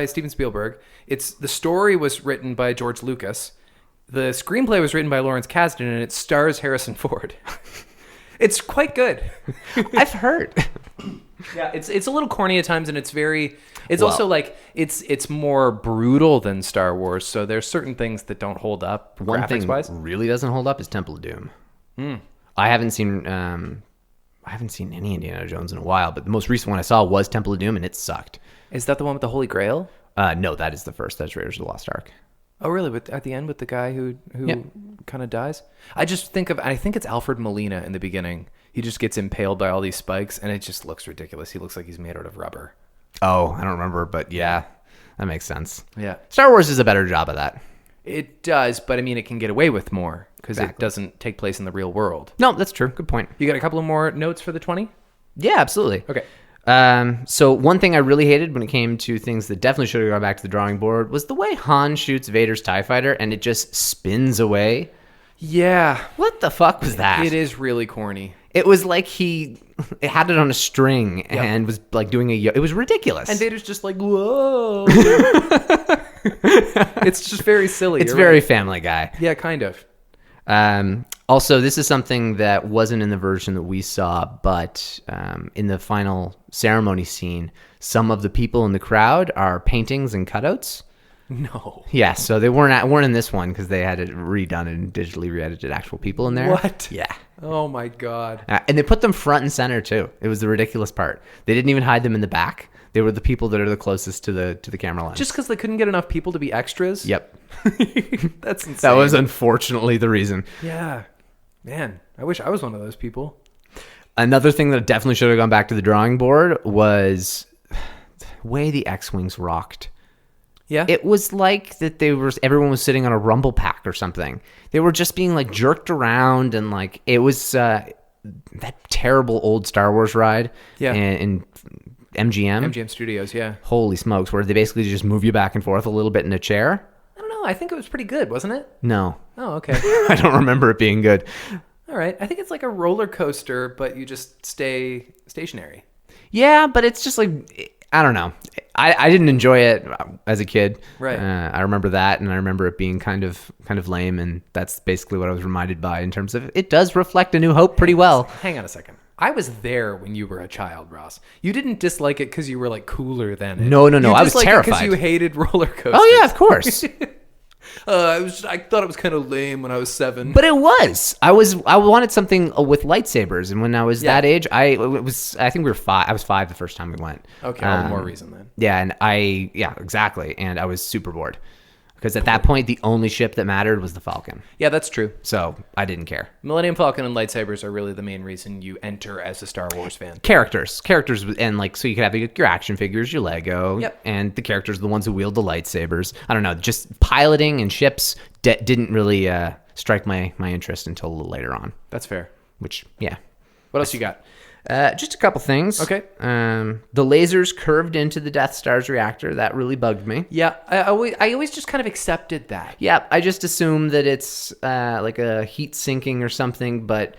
Steven Spielberg. The story was written by George Lucas. The screenplay was written by Lawrence Kasdan, and it stars Harrison Ford. It's quite good. I've heard. Yeah, it's a little corny at times, and it's also like it's more brutal than Star Wars. So there's certain things that don't hold up. One thing graphics-wise. really doesn't hold up is Temple of Doom. I haven't seen any Indiana Jones in a while, but the most recent one I saw was Temple of Doom, and it sucked. Is that the one with the Holy Grail? No, that is the first. That's Raiders of the Lost Ark. Oh, really? At the end with the guy who Yep. kind of dies? I think it's Alfred Molina in the beginning. He just gets impaled by all these spikes, and it just looks ridiculous. He looks like he's made out of rubber. Oh, I don't remember, but yeah, that makes sense. Yeah. Star Wars does a better job of that. It does, but I mean, it can get away with more because Exactly. it doesn't take place in the real world. No, that's true. Good point. You got a couple of more notes for the 20? Yeah, absolutely. Okay. So one thing I really hated when it came to things that definitely should have gone back to the drawing board was the way Han shoots Vader's TIE fighter and it just spins away. Yeah. What the fuck was that? It is really corny. It was like he had it on a string and was like doing it was ridiculous. And Vader's just like, whoa. It's just very silly. It's You're very right. Family Guy. Yeah, kind of. Also, this is something that wasn't in the version that we saw, but in the final ceremony scene, some of the people in the crowd are paintings and cutouts. No. Yeah, so they weren't in this one because they had it redone and digitally re-edited actual people in there. What? Yeah. Oh my God. And they put them front and center too. It was the ridiculous part. They didn't even hide them in the back. They were the people that are the closest to the camera lens. Just because they couldn't get enough people to be extras? Yep. That's insane. That was unfortunately the reason. Yeah. Man, I wish I was one of those people. Another thing that definitely should have gone back to the drawing board was the way the X-Wings rocked. Yeah. It was like that everyone was sitting on a rumble pack or something. They were just being like jerked around and like it was that terrible old Star Wars ride. Yeah. In MGM. MGM Studios, yeah. Holy smokes, where they basically just move you back and forth a little bit in a chair. I don't know. I think it was pretty good, wasn't it? No. Oh, okay. I don't remember it being good. All right. I think it's like a roller coaster, but you just stay stationary. Yeah, but it's just like, I don't know. I didn't enjoy it as a kid. Right. I remember that, and I remember it being kind of lame, and that's basically what I was reminded by in terms of it does reflect A New Hope pretty well. Hang on a second. I was there when you were a child, Ross. You didn't dislike it because you were like cooler than it. No. You I was disliked it terrified. because you hated roller coasters. Oh yeah, of course. I thought it was kind of lame when I was 7. But it was. I wanted something with lightsabers, and when I was that age, I think we were 5. I was 5 the first time we went. Okay, all the more reason then. Yeah, and exactly. And I was super bored. Because at that point, the only ship that mattered was the Falcon. Yeah, that's true. So I didn't care. Millennium Falcon and lightsabers are really the main reason you enter as a Star Wars fan. Characters, and like, so you could have your action figures, your Lego, Yep. and the characters are the ones who wield the lightsabers. I don't know, just piloting and ships didn't really strike my interest until a little later on. That's fair. Which, yeah. What else you got? Just a couple things. Okay. The lasers curved into the Death Star's reactor. That really bugged me. Yeah, I always just kind of accepted that. Yeah, I just assume that it's like a heat sinking or something, but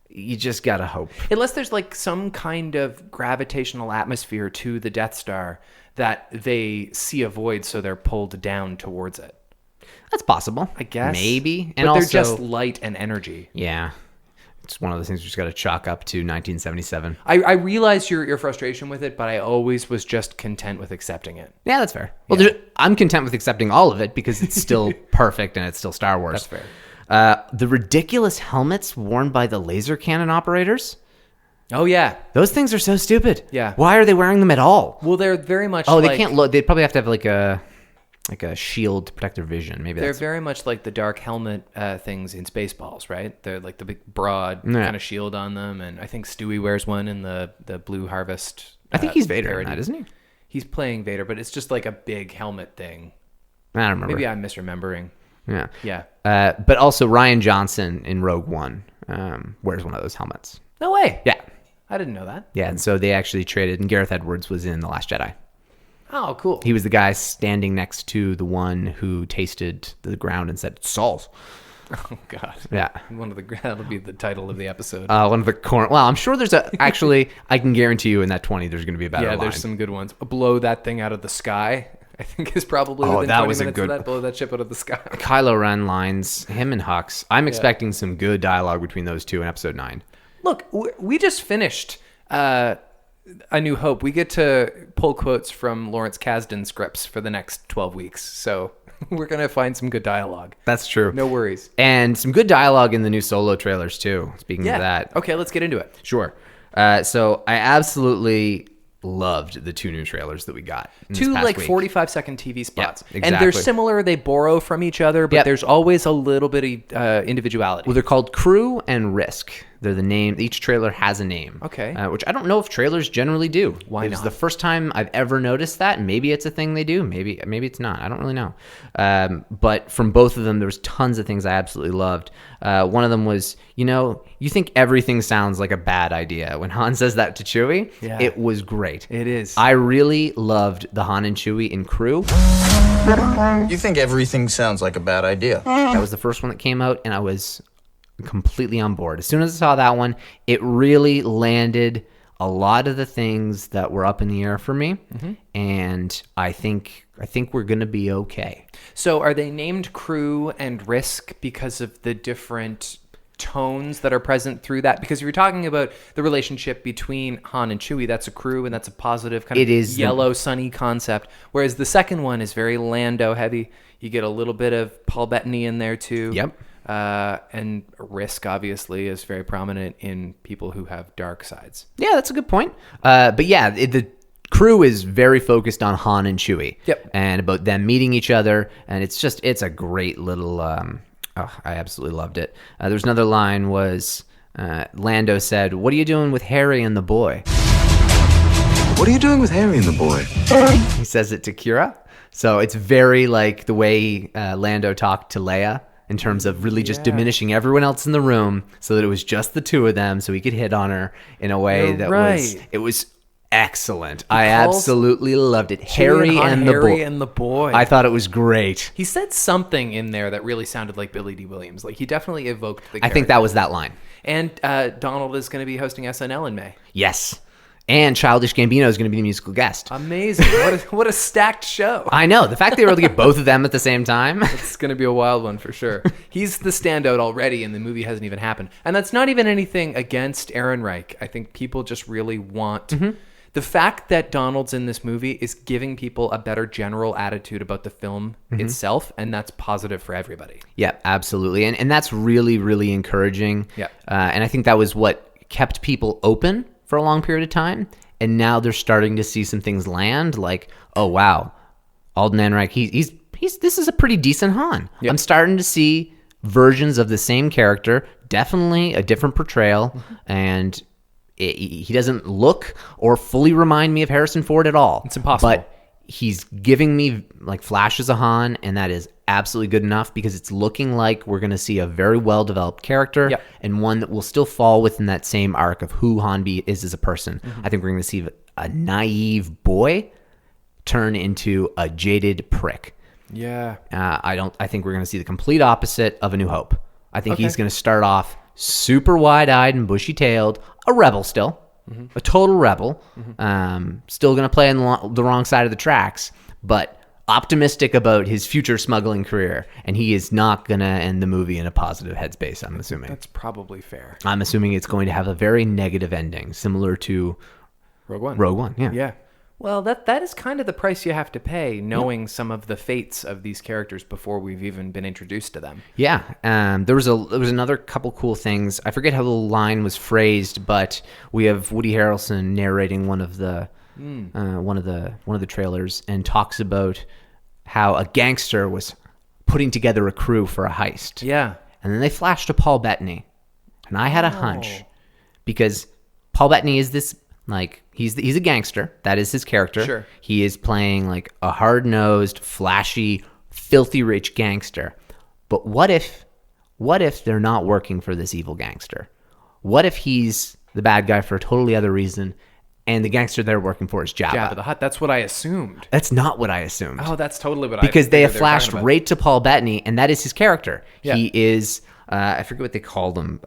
you just gotta hope. Unless there's like some kind of gravitational atmosphere to the Death Star that they see a void, so they're pulled down towards it. That's possible. I guess. Maybe. And And they're also, just light and energy. yeah. It's one of those things we just got to chalk up to 1977. I realize your frustration with it, but I always was just content with accepting it. Yeah, that's fair. Well, I'm content with accepting all of it because it's still perfect and it's still Star Wars. That's fair. The ridiculous helmets worn by the laser cannon operators. Oh, yeah. Those things are so stupid. Yeah. Why are they wearing them at all? Well, they're very much Oh, like... they can't look. They probably have to have like a shield to protect their vision. Maybe They're that's... very much like the dark helmet things in Spaceballs, right? They're like the big, broad kind of shield on them. And I think Stewie wears one in the Blue Harvest I think he's Vader parody. in that, isn't he? He's playing Vader, but it's just like a big helmet thing. I don't remember. Maybe I'm misremembering. Yeah. Yeah. But also Ryan Johnson in Rogue One wears one of those helmets. No way. Yeah. I didn't know that. Yeah, and so they actually traded, and Gareth Edwards was in The Last Jedi. Oh, cool. He was the guy standing next to the one who tasted the ground and said, "Salt." Oh, God. Yeah. That'll be the title of the episode. One of the well, I'm sure there's actually, I can guarantee you in that 20, there's going to be a better line. There's some good ones. Blow that thing out of the sky, I think, is probably Oh, within that 20 was a minutes good- of that. Blow that ship out of the sky. Kylo Ren lines, him and Hux. I'm expecting some good dialogue between those two in episode 9. Look, we just finished A New Hope. We get to pull quotes from Lawrence Kasdan scripts for the next 12 weeks. So we're going to find some good dialogue. That's true. No worries. And some good dialogue in the new Solo trailers, too, speaking of that. Okay, let's get into it. Sure. So I absolutely loved the 2 new trailers that we got. In this Two past like week. 45-second TV spots. Yep, And they're exactly. similar. They borrow from each other, but Yep. there's always a little bit of individuality. Well, they're called Crew and Risk. They're the name. Each trailer has a name. Okay. Which I don't know if trailers generally do. Why It was not? the first time I've ever noticed that. Maybe it's a thing they do. Maybe it's not. I don't really know. But from both of them, there was tons of things I absolutely loved. One of them was, you think everything sounds like a bad idea. When Han says that to Chewie, it was great. It is. I really loved the Han and Chewie in Crew. You think everything sounds like a bad idea. That was the first one that came out, and I was completely on board. As soon as I saw that one, it really landed a lot of the things that were up in the air for me, and I think we're gonna be okay. So are they named Crew and Risk because of the different tones that are present through that? Because if you're talking about the relationship between Han and Chewie, that's a crew and that's a positive kind of yellow sunny concept, whereas the second one is very Lando heavy. You get a little bit of Paul Bettany in there too. Yep. And Risk obviously is very prominent in people who have dark sides. Yeah, that's a good point. But yeah, the Crew is very focused on Han and Chewie. Yep. And about them meeting each other, and it's a great little. I absolutely loved it. There's another line was Lando said, "What are you doing with Harry and the boy?" What are you doing with Harry and the boy? He says it to Kira. So it's very like the way Lando talked to Leia in terms of really just diminishing everyone else in the room so that it was just the two of them so he could hit on her in a way it was excellent. I absolutely loved it. Harry and the boy. I thought it was great. He said something in there that really sounded like Billy D. Williams. Like he definitely evoked the character. I think that was that line. And Donald is going to be hosting SNL in May. Yes. And Childish Gambino is going to be the musical guest. Amazing. What a stacked show. I know. The fact they were able to get both of them at the same time. It's going to be a wild one for sure. He's the standout already, and the movie hasn't even happened. And that's not even anything against Aaron Reich. I think people just really want The fact that Donald's in this movie is giving people a better general attitude about the film itself, and that's positive for everybody. Yeah, absolutely. And that's really, really encouraging. Yeah. And I think that was what kept people open for a long period of time. And now they're starting to see some things land, like, oh, wow, Alden Ehrenreich, he's this is a pretty decent Han. Yep. I'm starting to see versions of the same character, definitely a different portrayal, and he doesn't look or fully remind me of Harrison Ford at all. It's impossible. But he's giving me like flashes of Han, and that is absolutely good enough because it's looking like we're going to see a very well-developed character and one that will still fall within that same arc of who Han is as a person. I think we're going to see a naive boy turn into a jaded prick. Yeah. I think we're going to see the complete opposite of A New Hope. I think he's going to start off super wide-eyed and bushy-tailed, a rebel still, a total rebel, still going to play on the wrong side of the tracks, but optimistic about his future smuggling career, and he is not going to end the movie in a positive headspace, I'm assuming. That's probably fair. I'm assuming it's going to have a very negative ending, similar to Rogue One. Yeah. Yeah. Well, that is kind of the price you have to pay, knowing some of the fates of these characters before we've even been introduced to them. Yeah, there was another couple cool things. I forget how the line was phrased, but we have Woody Harrelson narrating one of the trailers and talks about how a gangster was putting together a crew for a heist. Yeah, and then they flashed to Paul Bettany, and I had a hunch because Paul Bettany is this. Like, he's a gangster. That is his character. Sure. He is playing like a hard-nosed, flashy, filthy rich gangster. But what if they're not working for this evil gangster? What if he's the bad guy for a totally other reason, and the gangster they're working for is Jabba? Jabba the Hutt. That's what I assumed. That's not what I assumed. Oh, that's totally what because they have were flashed talking about. right to Paul Bettany, and that is his character. Yeah. He is... I forget what they called him.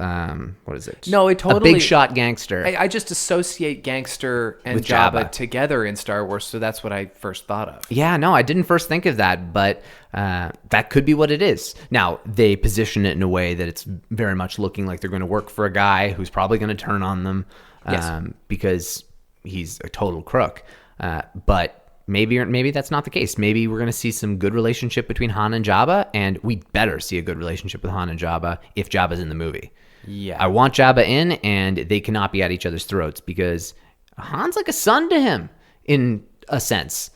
What is it? No, it totally... A big shot gangster. I just associate gangster and With Jabba Jabba. together in Star Wars, so that's what I first thought of. Yeah, no, I didn't first think of that, but that could be what it is. Now, they position it in a way that it's very much looking like they're going to work for a guy who's probably going to turn on them because he's a total crook. But maybe that's not the case. Maybe we're going to see some good relationship between Han and Jabba, and we better see a good relationship with Han and Jabba if Jabba's in the movie. Yeah. I want Jabba in, and they cannot be at each other's throats because Han's like a son to him in a sense.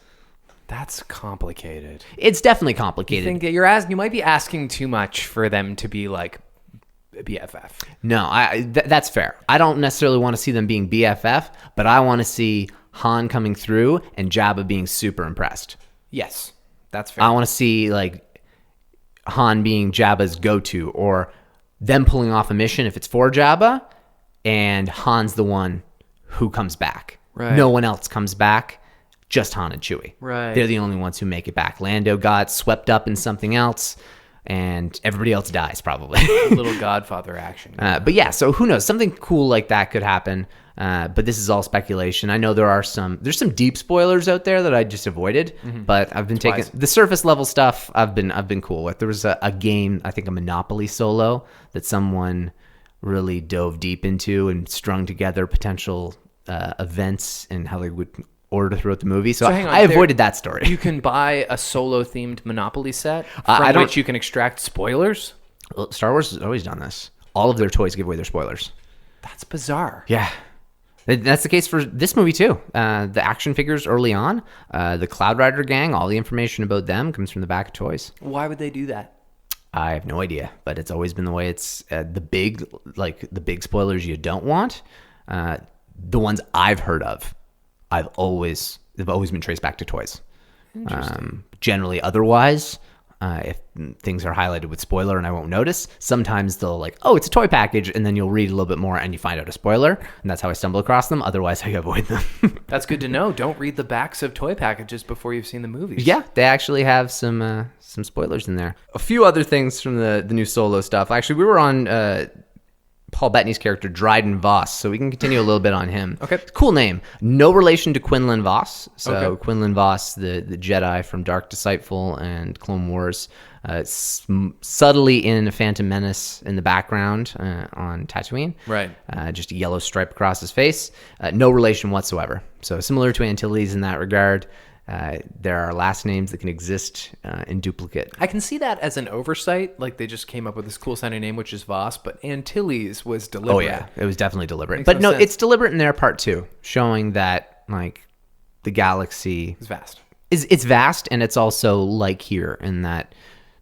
That's complicated. It's definitely complicated. I think that you might be asking too much for them to be like BFF. No, that's fair. I don't necessarily want to see them being BFF, but I want to see Han coming through and Jabba being super impressed. Yes, that's fair. I want to see like Han being Jabba's go-to, or them pulling off a mission if it's for Jabba, and Han's the one who comes back. Right. No one else comes back, just Han and Chewie. Right. They're the only ones who make it back. Lando got swept up in something else, and everybody else dies probably. A little Godfather action. But yeah, so who knows? Something cool like that could happen. But this is all speculation. I know there's some deep spoilers out there that I just avoided, but I've been taking the surface level stuff. I've been cool with. There was a game, I think a Monopoly solo, that someone really dove deep into and strung together potential events and how they would order throughout the movie. So hang on, I avoided that story. You can buy a solo themed Monopoly set I from don't- which you can extract spoilers. Well, Star Wars has always done this. All of their toys give away their spoilers. That's bizarre. Yeah. That's the case for this movie, too. The action figures early on, the Cloud Rider gang, all the information about them comes from the back of toys. Why would they do that? I have no idea, but it's always been the way. It's the big spoilers you don't want. The ones I've heard of, they've always been traced back to toys. Generally, otherwise, if things are highlighted with spoiler and I won't notice, sometimes they'll like, oh, it's a toy package, and then you'll read a little bit more and you find out a spoiler, and that's how I stumble across them. Otherwise, I avoid them. That's good to know. Don't read the backs of toy packages before you've seen the movies. Yeah, they actually have some spoilers in there. A few other things from the new Solo stuff. Actually, we were on Paul Bettany's character, Dryden Voss. So we can continue a little bit on him. Okay. Cool name. No relation to Quinlan Voss. So Okay. Quinlan Voss, the Jedi from Dark Disciple and Clone Wars, subtly in Phantom Menace in the background on Tatooine. Right. Just a yellow stripe across his face. No relation whatsoever. So similar to Antilles in that regard. There are last names that can exist in duplicate. I can see that as an oversight. Like they just came up with this cool sounding name, which is Voss, but Antilles was deliberate. Oh yeah, it was definitely deliberate. Makes But no no, sense. it's deliberate in their part too, showing that like the galaxy It's vast. it's vast, and it's also like here in that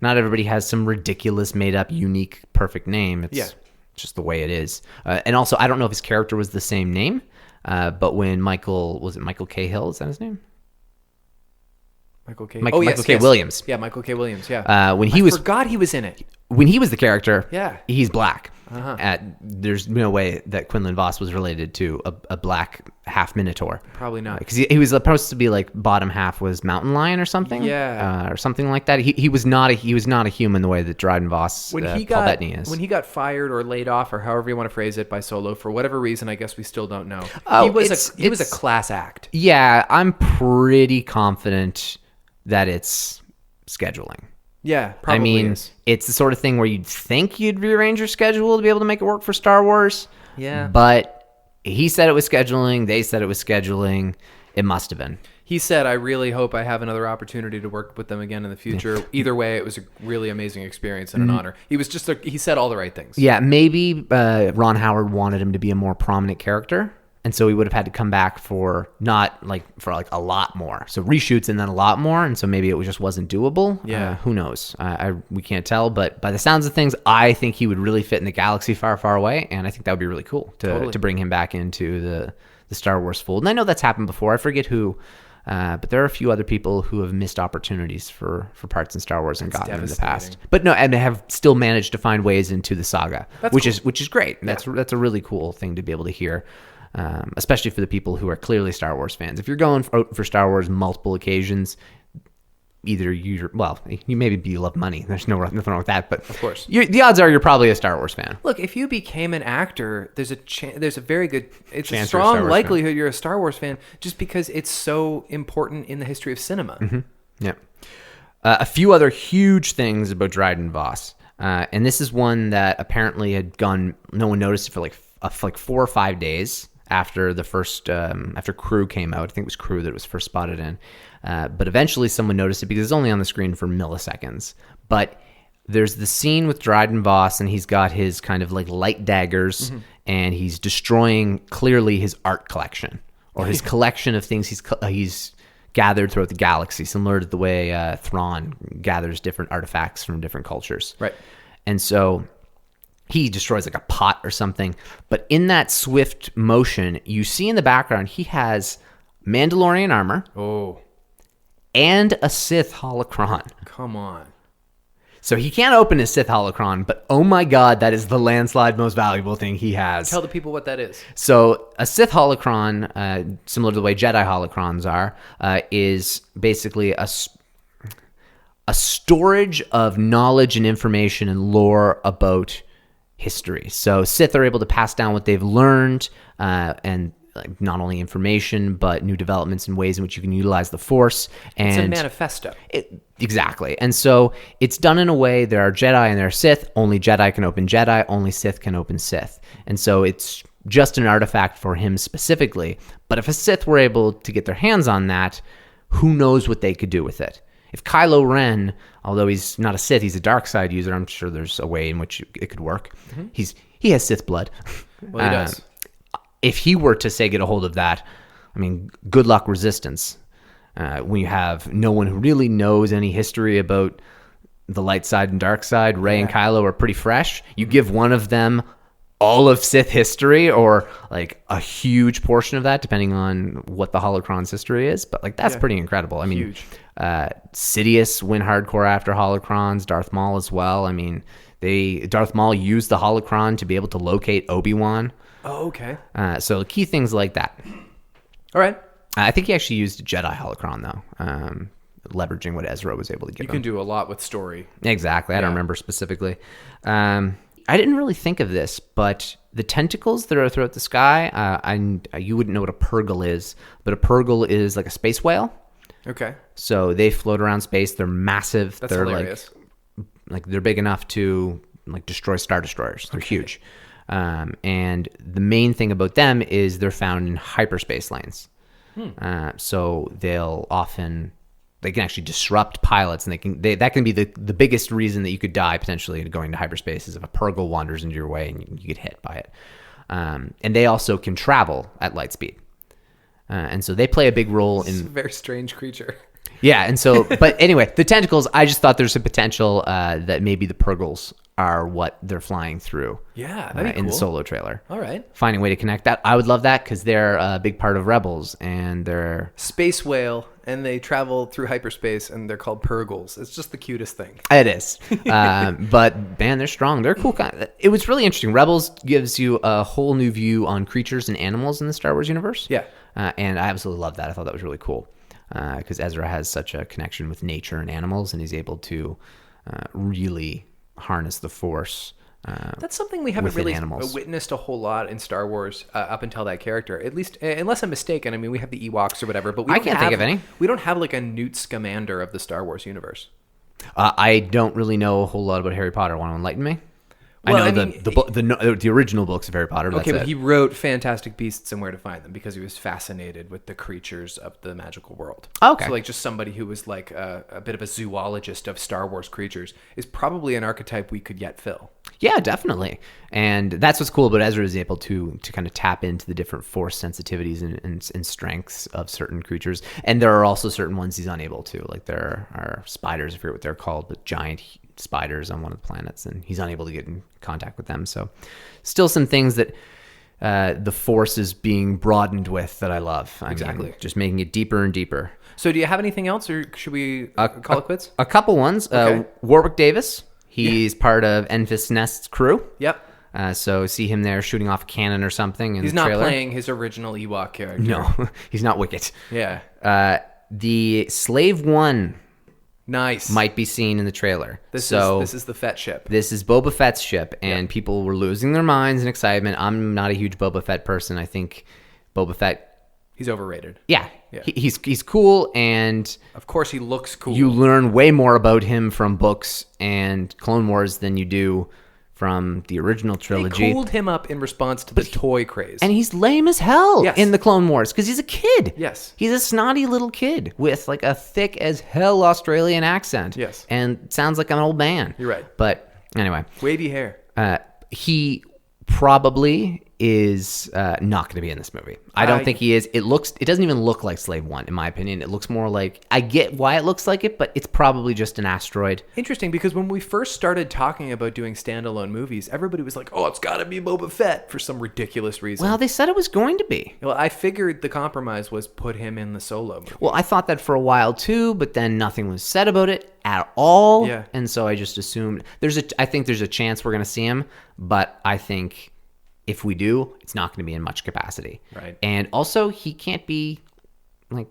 not everybody has some ridiculous, made up, unique, perfect name. It's just the way it is. And also, I don't know if his character was the same name, but when Michael Cahill? Is that his name? Michael K. Michael K. Williams. Yeah, Michael K. Williams. Yeah. When I forgot he was in it. when he was the character, Yeah. he's black. Uh-huh. There's no way that Quinlan Voss was related to a black half Minotaur. Probably not. Because he was supposed to be like bottom half was mountain lion or something. Yeah. Or something like that. He was not a human the way that Dryden Voss, When he Paul got Bettany is. when he got fired or laid off or however you want to phrase it by Solo for whatever reason, I guess we still don't know. Oh, he was it's- a class act. Yeah, I'm pretty confident that it's scheduling. Yeah, probably I mean, is. it's the sort of thing where you'd think you'd rearrange your schedule to be able to make it work for Star Wars. Yeah. But he said it was scheduling. They said it was scheduling. It must have been. He said, "I really hope I have another opportunity to work with them again in the future." Either way, it was a really amazing experience and an honor. He was just he said all the right things. Yeah, maybe Ron Howard wanted him to be a more prominent character, and so he would have had to come back for a lot more. So reshoots and then a lot more, and so maybe it just wasn't doable. Yeah. Who knows? We can't tell, but by the sounds of things, I think he would really fit in the galaxy far, far away, and I think that would be really cool to bring him back into the Star Wars fold. And I know that's happened before. I forget who. But there are a few other people who have missed opportunities for parts in Star Wars and gotten them in the past. devastating. But no, and have still managed to find ways into the saga, That's which cool. is great. That's a really cool thing to be able to hear, especially for the people who are clearly Star Wars fans. If you're going for Star Wars multiple occasions, either you maybe you love money. There's nothing wrong with that, but Of course. the odds are you're probably a Star Wars fan. Look, if you became an actor, there's a very good, it's Chance a you're a Star strong Wars likelihood you're a Star Wars fan, just because it's so important in the history of cinema. Yeah. A few other huge things about Dryden Voss. And this is one that apparently had gone, no one noticed it for like 4 or 5 days after the first, after Crew came out. I think it was Crew that it was first spotted in. But eventually someone noticed it because it's only on the screen for milliseconds. But there's the scene with Dryden Voss, and he's got his kind of like light daggers, and he's destroying clearly his art collection or his collection of things he's gathered throughout the galaxy, similar to the way Thrawn gathers different artifacts from different cultures. Right. And so he destroys like a pot or something. But in that swift motion, you see in the background, he has Mandalorian armor Oh, and a Sith holocron. come on. So he can't open his Sith holocron, but oh my God, that is the landslide most valuable thing he has. Tell the people what that is. So a Sith holocron, similar to the way Jedi holocrons are, is basically a storage of knowledge and information and lore about history. So Sith are able to pass down what they've learned, and like, not only information, but new developments and ways in which you can utilize the Force. It's And a manifesto. Exactly. And so it's done in a way, there are Jedi and there are Sith. Only Jedi can open Jedi. Only Sith can open Sith. And so it's just an artifact for him specifically. But if a Sith were able to get their hands on that, who knows what they could do with it? If Kylo Ren, although he's not a Sith, he's a dark side user, I'm sure there's a way in which it could work. He has Sith blood. Well, he does. If he were to, say, get a hold of that, I mean, good luck resistance. When you have no one who really knows any history about the light side and dark side, Rey and Kylo are pretty fresh. You give one of them all of Sith history, or like a huge portion of that, depending on what the holocron's history is. But like that's pretty incredible. I mean, Huge. Sidious went hardcore after holocrons. Darth Maul as well. I mean, Darth Maul used the holocron to be able to locate Obi-Wan. Oh, okay. So key things like that. All right. I think he actually used a Jedi holocron though, leveraging what Ezra was able to give You him. can do a lot with story. Exactly. I don't Yeah. remember specifically. I didn't really think of this, but the tentacles that are throughout the sky, you wouldn't know what a purgle is, but a purgle is like a space whale. Okay. So they float around space. They're massive. That's they're hilarious. like they're big enough to like destroy Star Destroyers. They're huge. And the main thing about them is they're found in hyperspace lanes. So they can actually disrupt pilots, and that can be the biggest reason that you could die potentially going to hyperspace is if a purgle wanders into your way and you get hit by it. And they also can travel at light speed. And so they play a big role It's a in... very strange creature. Yeah, and so... But anyway, the tentacles, I just thought there's a potential that maybe the purgles are what they're flying through. Yeah, that'd be in the cool. Solo trailer. All right. Finding a way to connect that. I would love that because they're a big part of Rebels, and they're... Space whale, and they travel through hyperspace, and they're called purgles. It's just the cutest thing. It is. But, man, they're strong. They're cool. It was really interesting. Rebels gives you a whole new view on creatures and animals in the Star Wars universe. Yeah. And I absolutely love that. I thought that was really cool because Ezra has such a connection with nature and animals, and he's able to really harness the Force. That's something we haven't within really animals. witnessed a whole lot in Star Wars up until that character. At least, unless I'm mistaken. I mean, we have the Ewoks or whatever, but we I don't can't think of any. We don't have like a Newt Scamander of the Star Wars universe. I don't really know a whole lot about Harry Potter. Want to enlighten me? Well, I know I mean, the original books of Harry Potter. But Okay, that's but it. he wrote Fantastic Beasts and Where to Find Them because he was fascinated with the creatures of the magical world. Oh, okay. So like just somebody who was like a bit of a zoologist of Star Wars creatures is probably an archetype we could yet fill. Yeah, definitely. And that's what's cool about Ezra is able to kind of tap into the different Force sensitivities and strengths of certain creatures. And there are also certain ones he's unable to. Like there are spiders, I forget what they're called, but giant spiders on one of the planets, and he's unable to get in contact with them. So still some things that the Force is being broadened with that I love. Exactly. Just making it deeper and deeper. So do you have anything else, or should we call it quits? A couple ones. Okay. Warwick Davis. He's part of Enfys Nest's crew. Yep. So see him there shooting off a cannon or something in He's the not trailer. playing his original Ewok character. No, he's not Wicket. Yeah. The Slave One Nice. might be seen in the trailer. This is the Fett ship. This is Boba Fett's ship, and people were losing their minds in excitement. I'm not a huge Boba Fett person. I think Boba Fett... He's overrated. Yeah. Yeah. He's cool, and Of course, he looks cool. you learn way more about him from books and Clone Wars than you do from the original They trilogy. cooled him up in response to the toy craze. And he's lame as hell Yes. in the Clone Wars because he's a kid. Yes. He's a snotty little kid with like a thick as hell Australian accent. Yes. And sounds like an old man. You're right. But anyway, Wavy hair. he probably is not going to be in this movie. I don't think he is. It doesn't even look like Slave One, in my opinion. It looks more like, I get why it looks like it, but it's probably just an asteroid. Interesting, because when we first started talking about doing standalone movies, everybody was like, oh, it's got to be Boba Fett for some ridiculous reason. Well, they said it was going to be. Well, I figured the compromise was put him in the Solo movie. Well, I thought that for a while too, but then nothing was said about it at all. Yeah. And so I just assumed I think there's a chance we're going to see him, but I think if we do, it's not going to be in much capacity. Right. And also, he can't be like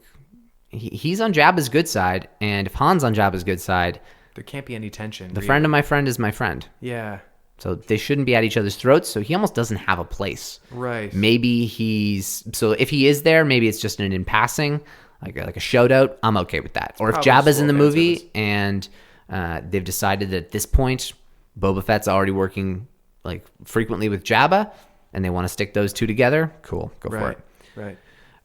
he's on Jabba's good side, and if Han's on Jabba's good side, There can't be any tension. the friend of my friend is my friend. Yeah. So they shouldn't be at each other's throats. So he almost doesn't have a place. Right. Maybe so if he is there, maybe it's just an in passing, like a shout out. I'm okay with that. Or if probably Jabba's slow in the fan movie service. and they've decided that at this point Boba Fett's already working like frequently with Jabba, and they want to stick those two together, cool, go for Right. it. Right.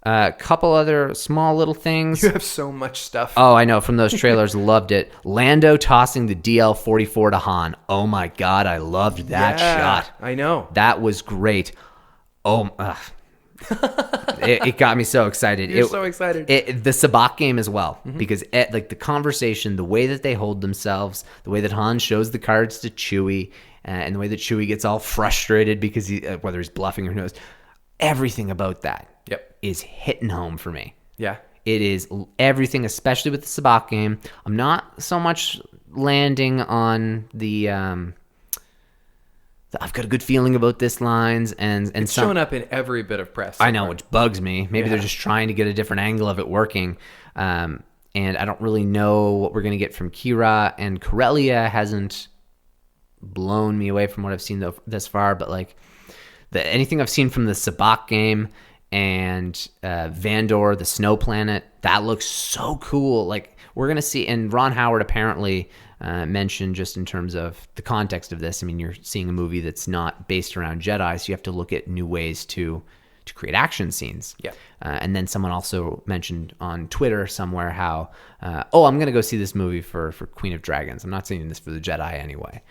A couple other small little things. You have so much stuff. Oh, I know, from those trailers. Loved it. Lando tossing the DL-44 to Han. Oh my god, I loved that Yeah, shot. I know. That was great. Oh, it got me so excited. You're so excited. The Sabacc game as well, Mm-hmm. because like the conversation, the way that they hold themselves, the way that Han shows the cards to Chewie, and the way that Chewie gets all frustrated because whether he's bluffing or who knows, everything about that Yep. is hitting home for me. Yeah. It is everything, especially with the Sabacc game. I'm not so much landing on the I've got a good feeling about this lines and It's some, showing up in every bit of press. I know, which bugs me. Maybe they're Yeah. just trying to get a different angle of it working. And I don't really know what we're going to get from Kira, and Corellia hasn't blown me away from what I've seen thus far, but like anything I've seen from the Sabacc game and Vandor, the snow planet, that looks so cool. Like we're going to see, and Ron Howard apparently mentioned just in terms of the context of this. I mean, you're seeing a movie that's not based around Jedi, so you have to look at new ways to create action scenes. Yeah. And then someone also mentioned on Twitter somewhere how, I'm going to go see this movie for Queen of Dragons. I'm not seeing this for the Jedi anyway.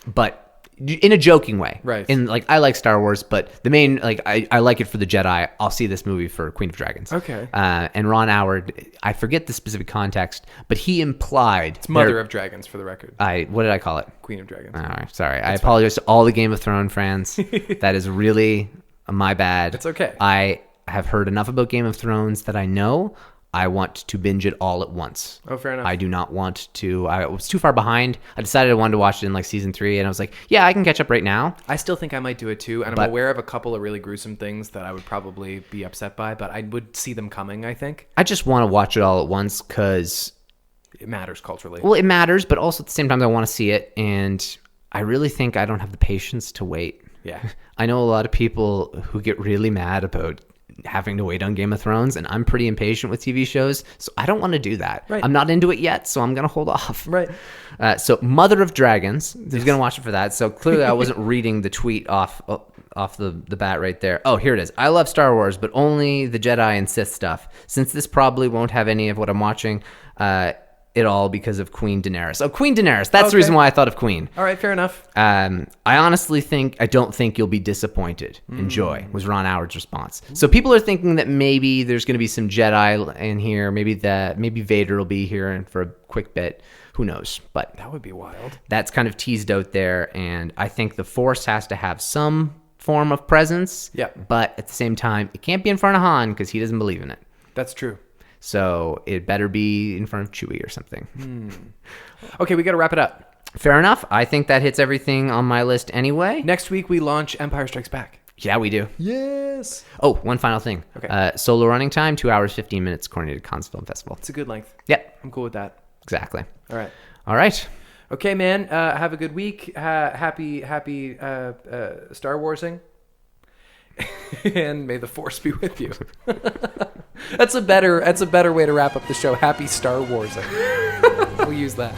But in a joking way. Right. In like, I like Star Wars, but the main, like, I like it for the Jedi. I'll see this movie for Queen of Dragons. Okay. And Ron Howard, I forget the specific context, but he implied... It's Mother of Dragons, for the record. What did I call it? Queen of Dragons. All right, sorry. I apologize to all the Game of Thrones fans. That is really my bad. It's okay. I have heard enough about Game of Thrones that I know I want to binge it all at once. Oh, fair enough. I do not want to. I was too far behind. I decided I wanted to watch it in like season 3, and I was like, yeah, I can catch up right now. I still think I might do it too, and I'm aware of a couple of really gruesome things that I would probably be upset by, but I would see them coming, I think. I just want to watch it all at once because... It matters culturally. Well, it matters, but also at the same time, I want to see it, and I really think I don't have the patience to wait. Yeah. I know a lot of people who get really mad about having to wait on Game of Thrones, and I'm pretty impatient with TV shows, so I don't want to do that. Right. I'm not into it yet, so I'm going to hold off. Right. So Mother of Dragons, who's going to watch it for that. So clearly I wasn't reading the tweet off the bat right there. Oh, here it is. I love Star Wars, but only the Jedi and Sith stuff. Since this probably won't have any of what I'm watching, it all because of Queen Daenerys. Oh, Queen Daenerys. That's the reason why I thought of Queen. All right, fair enough. I honestly I don't think you'll be disappointed. Enjoy, was Ron Howard's response. So people are thinking that maybe there's going to be some Jedi in here. Maybe Vader will be here for a quick bit. Who knows? But That would be wild. that's kind of teased out there. And I think the Force has to have some form of presence. Yeah. But at the same time, it can't be in front of Han because he doesn't believe in it. That's true. So it better be in front of Chewie or something. Okay, we got to wrap it up. Fair enough. I think that hits everything on my list anyway. Next week, we launch Empire Strikes Back. Yeah, we do. Yes. Oh, one final thing. Okay. Solo running time, 2 hours, 15 minutes, according to Cannes Film Festival. It's a good length. Yep, I'm cool with that. exactly. All right. All right. Okay, man. Have a good week. Happy Star Warsing. And may the Force be with you. That's a better way to wrap up the show. Happy Star Warsing. We'll use that.